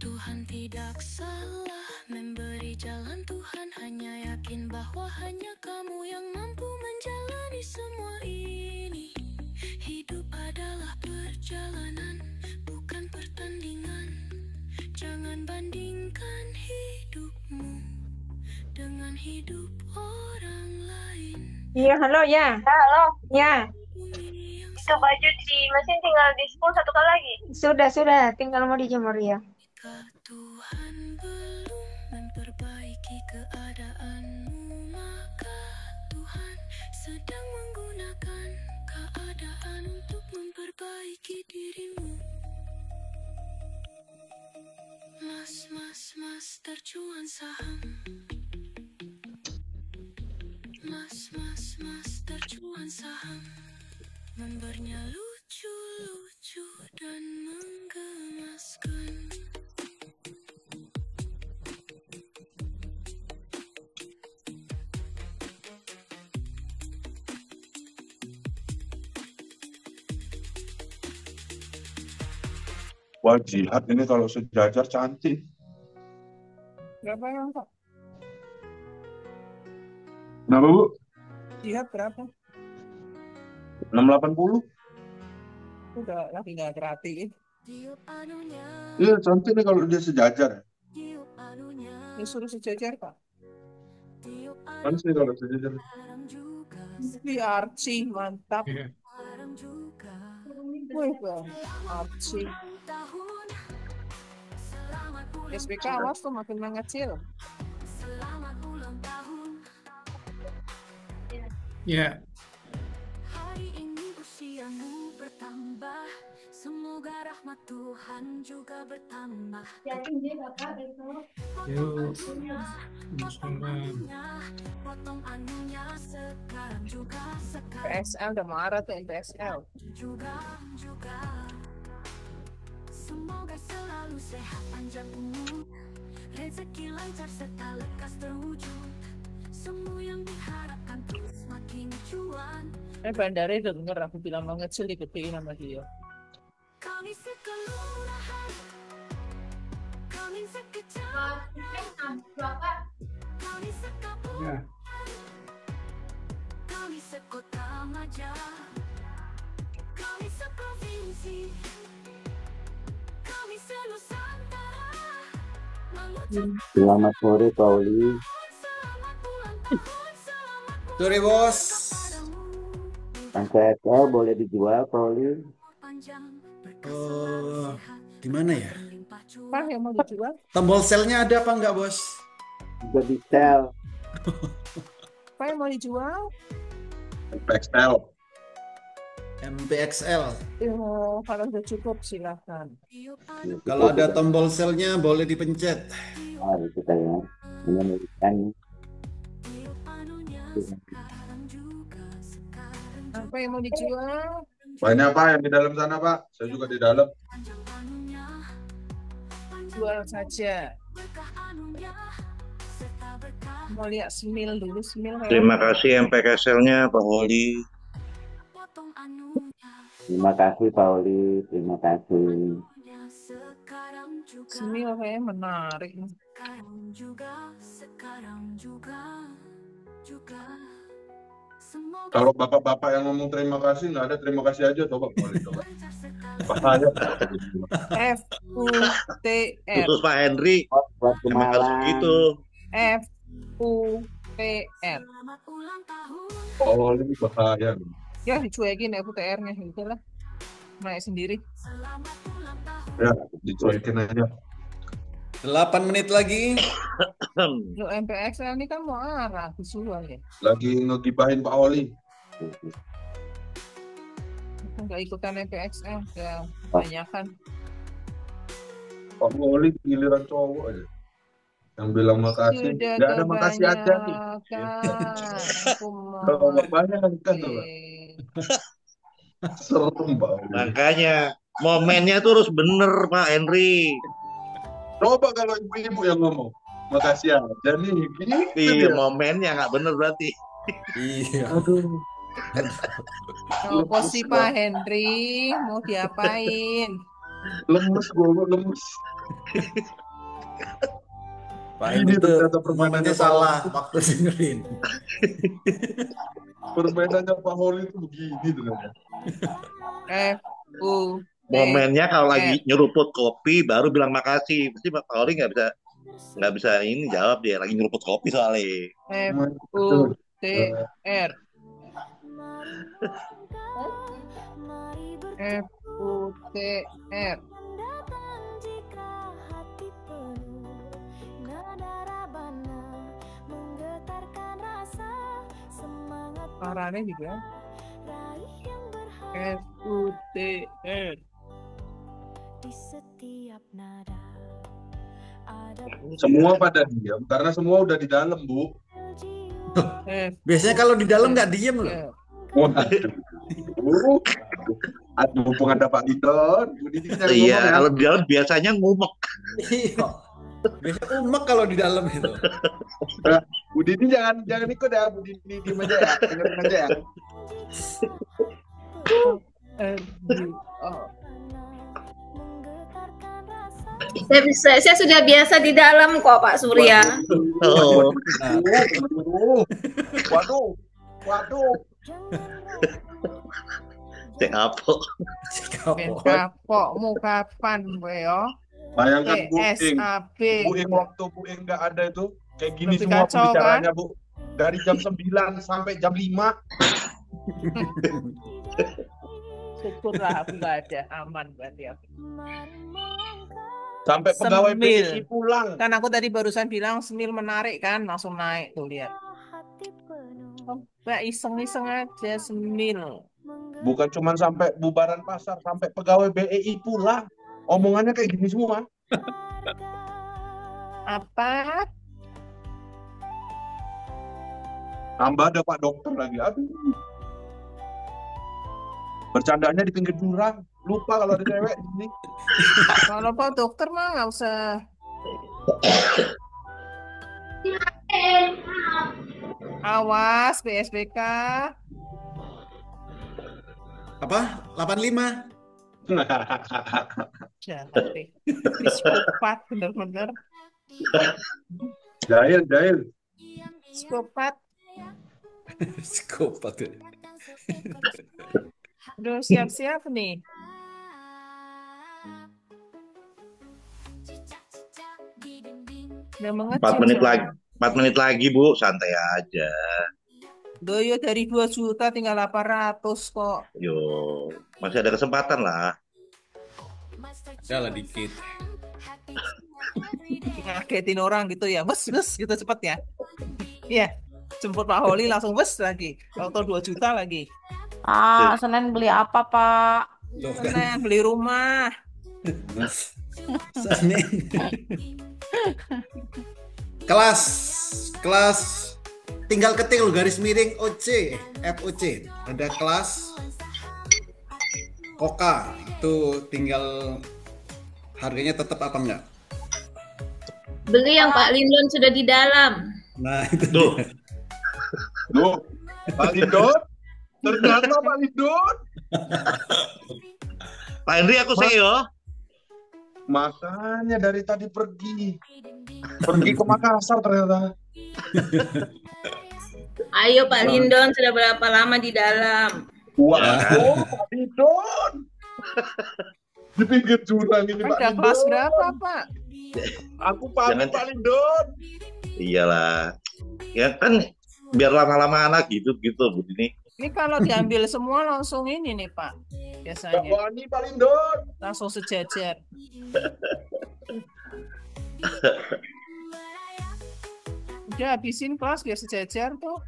Tuhan tidak salah memberi jalan, Tuhan hanya yakin bahwa hanya kamu yang mampu menjalani semua ini. Hidup adalah perjalanan, bukan pertandingan. Jangan bandingkan hidupmu dengan hidup orang lain. Iya, halo ya. Halo. Ya. Itu baju di mesin tinggal di spool 1 kali lagi. Sudah. Tinggal mau dijemur ya. Jika Tuhan belum memperbaiki keadaanmu, maka Tuhan sedang menggunakan keadaan untuk memperbaiki dirimu. Mas tercuan saham. Mas tercuan saham. Membernya lucu-lucu dan menggemaskan. Wah, Jihad ini kalau sejajar cantik. Berapa yang Pak? Kenapa, Bu? Jihad berapa? 680. Udah lagi nggak perhatiin. Iya, cantik nih kalau dia sejajar. Ini suruh sejajar Pak. Kan sih kalau sejajar. Ini Archie mantap. Wih Bang, Archie. SPK awas tuh makin mengecil. Ya. Hari ini usiamu bertambah, semoga rahmat Tuhan juga bertambah. Yuk. Potong anunya sekarang juga PSL udah marah tuh PSL. juga. Semoga selalu sehat panjang umur, rezeki lancar serta lekas terwujud. Semua yang diharapkan terus makin cuan. Bandara denger aku bilang mau ngecil digedein sama dia. Kami sekelurahan, kami sekecamatan, kami sekampung, kami sekota Maja, kami seprovinsi, kami senusantara. Selamat sore, Pauli. Sore, Bos. Angka XL boleh dijual, Pauli? Di mana ya? Apa yang mau dijual? Tombol selnya ada apa enggak, Bos? Juga di sel. Apa yang mau dijual? MPXL. MPXL. Kalau sudah cukup silakan. Kalau ada tombol selnya boleh dipencet. Oh, itu saya menyebutkan. Apa yang mau dijual? Banyak Pak yang di dalam sana Pak. Saya juga di dalam. Jual saja. Mau lihat Smil dulu, Smil. Terima kasih MPXL-nya Pak Holi. Terima kasih, Pauli. Terima kasih. Smil kayaknya menarik. Kalau bapak-bapak yang ngomong terima kasih, nggak ada terima kasih aja, coba boleh coba. Bahaya. FUTR. Khusus Pak Henry. Emang harus begitu. FUTR. Oh, ini bahaya. Ya dicuekin FUTR-nya gitu lah. Naik sendiri. Ya, dicuekin aja. 8 menit lagi. Lo MPXL ini kan mau arah visual ya. Lagi ngegibahin Pak Oli. Nggak ikutan MPXL, ya kebanyakan. Pak Oli giliran cowok aja. Yang bilang makasih. Sudah Nggak ada makasih aja nih. Kalau banyak kan tuh. Serem Pak Oli. Makanya momennya tuh harus bener Pak Henry. Coba kalau ibu-ibu yang ngomong, makasih aja nih. Iya, momennya nggak bener berarti. Iya. Aduh. Apa sih Pak Henry? Mau diapain? Lemes gue, lemes. Pak Henry itu permainannya salah waktu dengerin. Permainannya Pak Holi itu begini ternyata. Momennya kalau lagi nyeruput kopi baru bilang makasih. Pasti Pak Holi nggak bisa ini jawab, dia lagi nyeruput kopi soalnya. FUTR. FUTR. Parahnya juga. FUTR. Di setiap nada Semua pada diam karena semua udah di dalam, Bu. Biasanya kalau di dalam nggak diem loh. Aduh, mumpung ada Pak Lidon. Iya, kalau di dalam biasanya ngumek. Iya. Biasanya umek kalau di dalam itu. Bu Dini jangan ikut ya, Bu Dini diem aja ya, dengerin aja ya. Saya sudah biasa di dalam kok Pak Surya. Waduh. Cek apa? Kapok mau kapan gue yo? Bayangkan Bu Ing waktu Bu Ing nggak ada itu kayak gini lebih semua kacau, pembicaranya kan? Bu. Dari jam 9 sampai jam 5. Syukurlah aku nggak ada, aman berarti aku. Sampai pegawai BI pulang. Kan aku tadi barusan bilang Smil menarik kan, langsung naik tuh lihat. Mbak iseng-iseng aja Smil. Bukan cuma sampai bubaran pasar, sampai pegawai BEI pulang. Omongannya kayak gini semua. Apa? Tambah ada Pak Dokter lagi. Aduh. Bercandanya di pinggir jurang. Lupa kalau ada cewek di sini. Kalau Pak Dokter mah nggak usah Awas PSBK. Apa? 85. Jahat deh. Psikopat bener-bener. Jahil. Psikopat. Psikopat. Udah siap-siap nih. Udah 4 menit lagi. 4 menit lagi, Bu. Santai aja. Doyo dari 2 juta tinggal 800 kok. Yo, masih ada kesempatan lah. Ada lah dikit. Ngagetin orang gitu ya. Bes gitu cepet ya. Iya. Jemput Pak Holi langsung bes lagi. Auto 2 juta lagi. Senin beli apa, Pak? Senin beli rumah. Senin. Kelas tinggal ketik lu garis miring FOC. Ada kelas Koka itu tinggal harganya tetap apa enggak? Beli yang Pak Lindon sudah di dalam. Nah, itu tuh. Duh, Pak Lindon. Ternyata Pak Lindon. Pak Henry aku yo. Makanya dari tadi pergi ke Makassar ternyata. Ayo Pak Lindon, sudah berapa lama di dalam? Waduh, Pak Lindon. Di pinggir jurang ini Pak Lindon. Kelas berapa, Pak? Aku pamit Pak Lindon. Iyalah. Ya kan biar lama-lama anak gitu Bu ini. Ini kalau diambil semua langsung ini nih Pak. Biasanya. Gak wani Pak Lindon. Langsung sejajar. Udah habisin kelas biar sejajar tuh.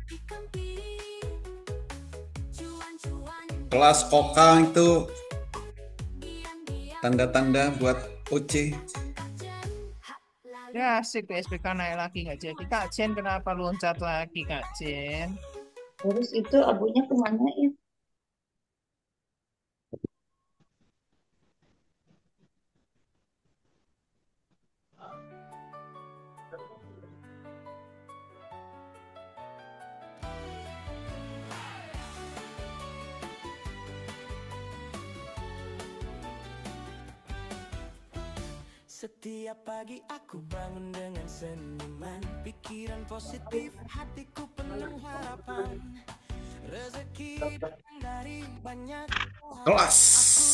Kelas Koka itu tanda-tanda buat OC. Ya asik PSBK naik lagi nggak jadi. Kak Jen kenapa loncat lagi Kak Jen? Terus itu abunya kemana ya? Setiap pagi aku bangun dengan senyuman, pikiran positif, hatiku penuh harapan. Rezeki datang dari banyak kelas. Aku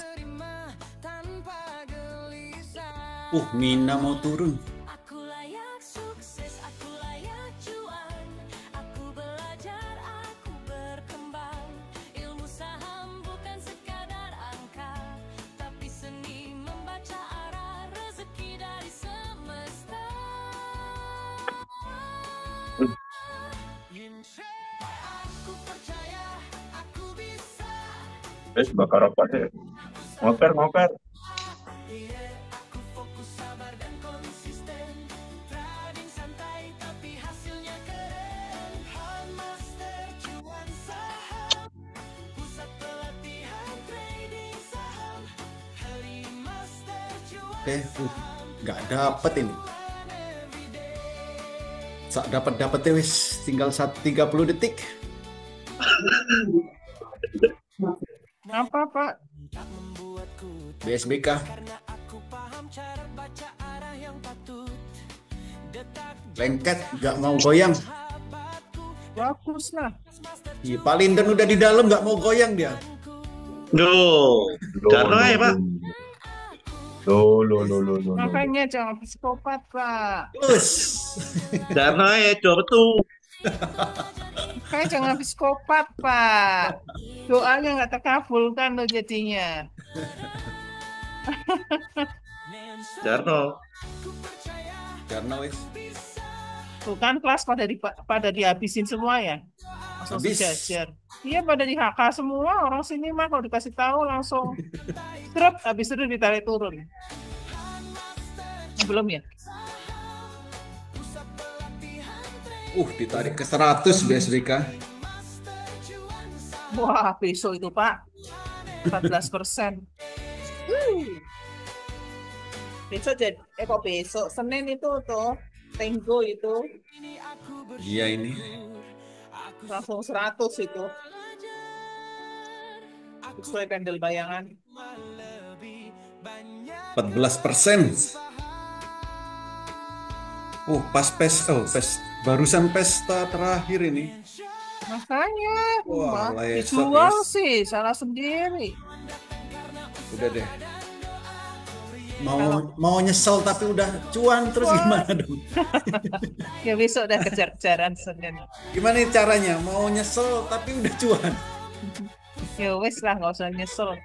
terima tanpa gelisah. Mina mau turun. Aku layak sukses, aku layak cuan. Aku belajar, aku berkembang. Ilmu saham bukan sekadar angka, tapi seni membaca arah rezeki dari semesta. Aku percaya, aku bisa. Bakar apa deh? Ngoper. Aku fokus, sabar dan konsisten. Trading santai tapi hasilnya keren. Handmaster cuan saham, pusat pelatihan trading saham. Handmaster cuan Nggak dapet ini. Dapat wis tinggal 30 detik. Apa Pak? BSBK. Lengket, nggak mau goyang. Bagus lah. Iya, Pak Lindon udah di dalam nggak mau goyang dia. Duh, karena ya Pak. Loh. Makanya jangan psikopat Pak. Karena ya coba tuh. Makanya jangan psikopat Pak. Doanya nggak terkabulkan loh jadinya. Jarno wis. Tuh kan kelas pada dihabisin semua ya. Langsung sejajar. Iya pada di HK semua, orang sini mah kalau dikasih tahu langsung strep, habis itu ditarik turun. Belum ya? Ditarik ke 100 BSBK. Wah, besok itu Pak. 14%. Besok kok besok Senin itu tuh Tenggo itu Iya ini. langsung 100 itu. Sesuai pendel bayangan. 14%. Barusan pesta terakhir ini. Makanya Wah, dijual sih salah sendiri. Udah deh. Mau nyesel tapi udah cuan terus gimana dong? Ya besok udah kejar-kejaran Senin. Gimana nih caranya? Mau nyesel tapi udah cuan. Ya wes lah nggak usah nyesel.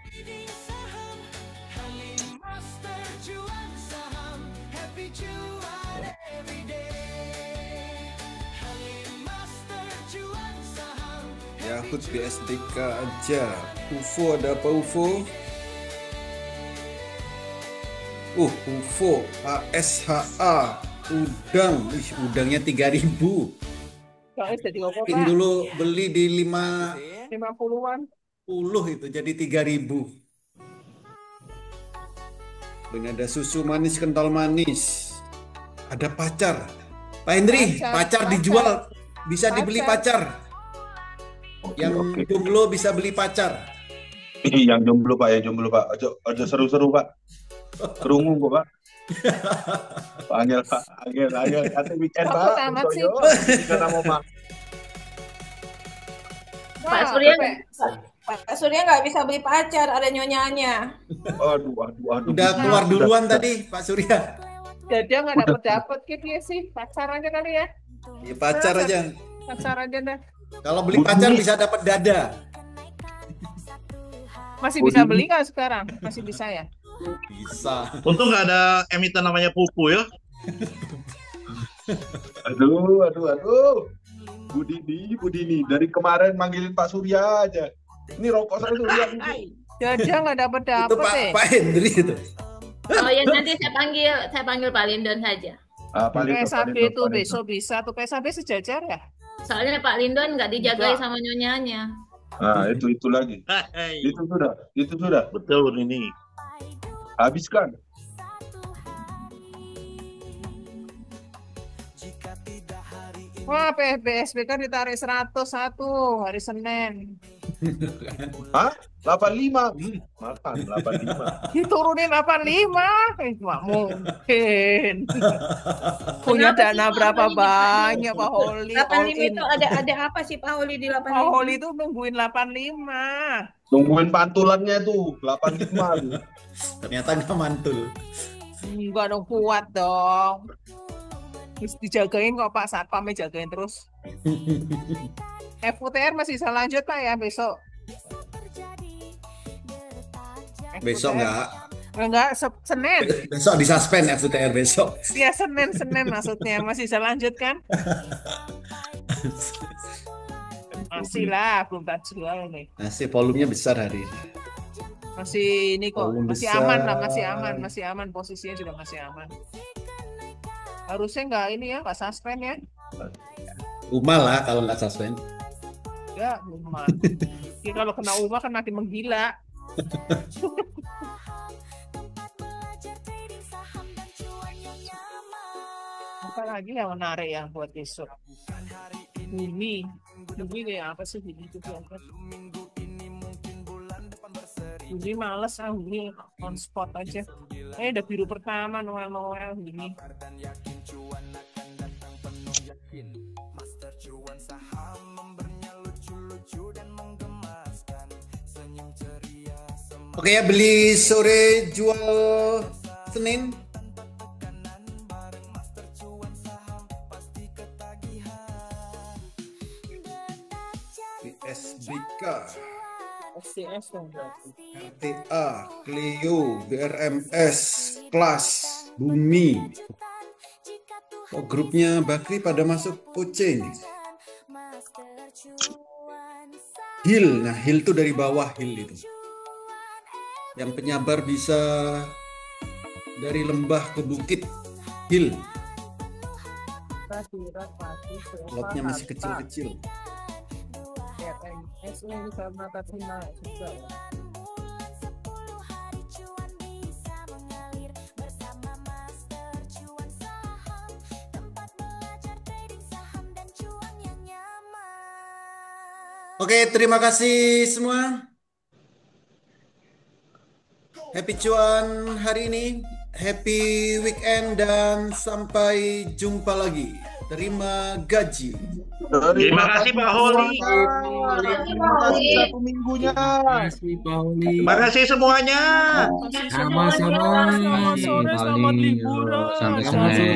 Yakut BSDK aja. UFO ada apa UFO? UFO ASHA udang. Udangnya 3.000. Soalnya jadi apa Ping Pak? dulu beli di 50-an. 50 itu jadi 3.000. Ini ada susu manis kental manis. Ada pacar. Pak Hendri, pacar dijual. Bisa dibeli pacar. Yang jomblo bisa beli pacar. Yang jomblo Pak, Ojo seru-seru Pak. Kerungu kok Pak. Panggil Pak, panggil. Nanti weekend Pak. Amat sih. Pak Surya, Pak Surya nggak bisa beli pacar, ada nyonyanya. Aduh. Udah keluar duluan tadi Pak Surya. Dia nggak dapet gitu ya sih. Pacar aja kali ya. Ya, pacar aja. Pacar aja dah. Kalau beli pacar bisa dapat dada. Masih bisa beli nggak sekarang? Masih bisa ya? Bisa. Untung nggak ada emiten namanya Pupu ya. Aduh. Budini. Dari kemarin manggilin Pak Surya aja. Ini rokok saya Surya. Dia nggak dapet Itu Pak Hendri itu. Oh ya nanti saya panggil Pak Lindon saja. PSAB itu besok bisa tuh PSAB sejajar ya? Soalnya Pak Lindon nggak dijagai sama nyonyanya. Nah itu lagi. Itu sudah. Betul ini. Habiskan. Wah, PSB kan ditarik 101 hari Senin. Hah? 85? Makan 85. Diturunin 85? Nggak mungkin. Punya dana berapa banyak Pak Holi? 85 itu ada apa sih Pak Holi di 85? Pak Holi itu nungguin 85. Nungguin pantulannya tuh 85. Ternyata nggak mantul. Enggak dong, kuat dong. Terus dijagain kok Pak Satpamnya jagain terus. FUTR masih bisa lanjut Pak ya besok? Besok Enggak, Senin. Besok disuspend FUTR besok. Ya Senin maksudnya masih bisa lanjut kan? Masih lah, belum tak jual nih. Masih volumenya besar hari ini. Masih ini kok, masih aman lah, masih aman posisinya juga masih aman. Harusnya nggak ini ya, nggak suspend ya? Uma lah kalau nggak suspend. Ya, Uma. Ya, kalau kena Uma kan makin menggila. Apa lagi yang menarik ya buat besok? Bumi kayak apa sih Bumi itu apa? Bumi males Bumi on spot aja. Udah biru pertama Noel Bumi. Oke ya, beli sore jual Senin. SBK, SCS dong berarti. RTA, Clio, BRMS, Kelas, Bumi. Oh, grupnya Bakri pada masuk OC nih. Hill, nah Hill tuh dari bawah Hill itu. Yang penyabar bisa dari lembah ke bukit. Hill. Lotnya masih kecil-kecil. ini karena tadi naik juga ya. Oke, terima kasih semua. Happy cuan hari ini. Happy weekend dan sampai jumpa lagi. Terima gaji. Terima kasih Pak Holi. Terima kasih satu minggunya. Terima kasih semuanya. Sama-sama. Selamat sore, selamat liburan. Sampai sore.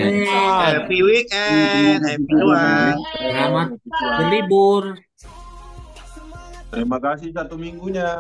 Happy weekend, happy cuan. Selamat berlibur. Terima kasih satu minggunya.